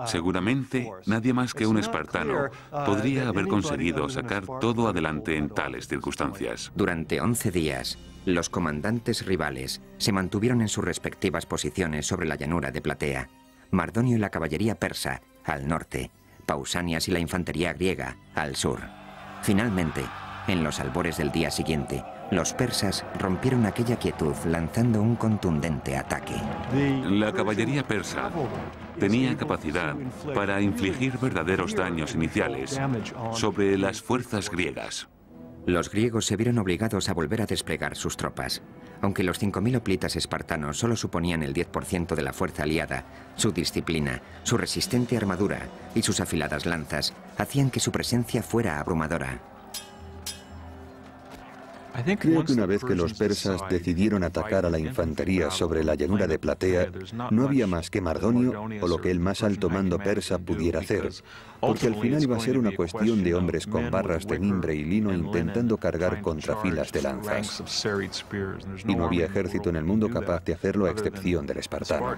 Seguramente nadie más que un espartano podría haber conseguido sacar todo adelante en tales circunstancias. Durante 11 días, los comandantes rivales se mantuvieron en sus respectivas posiciones sobre la llanura de Platea. Mardonio y la caballería persa, al norte, Pausanias y la infantería griega, al sur. Finalmente, en los albores del día siguiente, los persas rompieron aquella quietud lanzando un contundente ataque. La caballería persa tenía capacidad para infligir verdaderos daños iniciales sobre las fuerzas griegas. Los griegos se vieron obligados a volver a desplegar sus tropas. Aunque los 5.000 hoplitas espartanos solo suponían el 10% de la fuerza aliada, su disciplina, su resistente armadura y sus afiladas lanzas hacían que su presencia fuera abrumadora. Creo que una vez que los persas decidieron atacar a la infantería sobre la llanura de Platea, no había más que Mardonio o lo que el más alto mando persa pudiera hacer, porque al final iba a ser una cuestión de hombres con barras de mimbre y lino intentando cargar contra filas de lanzas. Y no había ejército en el mundo capaz de hacerlo a excepción del espartano.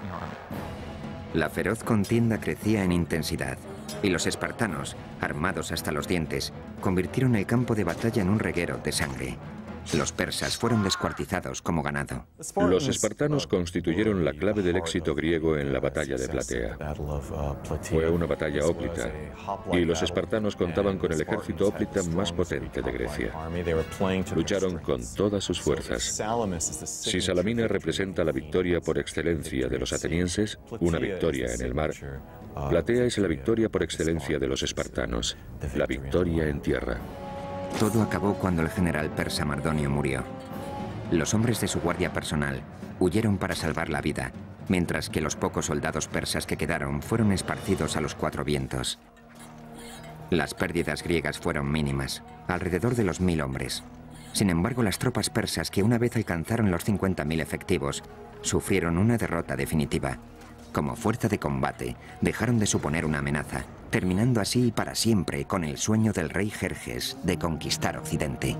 La feroz contienda crecía en intensidad, y los espartanos, armados hasta los dientes, convirtieron el campo de batalla en un reguero de sangre. Los persas fueron descuartizados como ganado. Los espartanos constituyeron la clave del éxito griego en la batalla de Platea. Fue una batalla hóplita, y los espartanos contaban con el ejército hóplita más potente de Grecia. Lucharon con todas sus fuerzas. Si Salamina representa la victoria por excelencia de los atenienses, una victoria en el mar, Platea es la victoria por excelencia de los espartanos, la victoria en tierra. Todo acabó cuando el general persa Mardonio murió. Los hombres de su guardia personal huyeron para salvar la vida, mientras que los pocos soldados persas que quedaron fueron esparcidos a los cuatro vientos. Las pérdidas griegas fueron mínimas, alrededor de los 1000 hombres. Sin embargo, las tropas persas, que una vez alcanzaron los 50.000 efectivos, sufrieron una derrota definitiva. Como fuerza de combate, dejaron de suponer una amenaza, terminando así para siempre con el sueño del rey Jerjes de conquistar Occidente.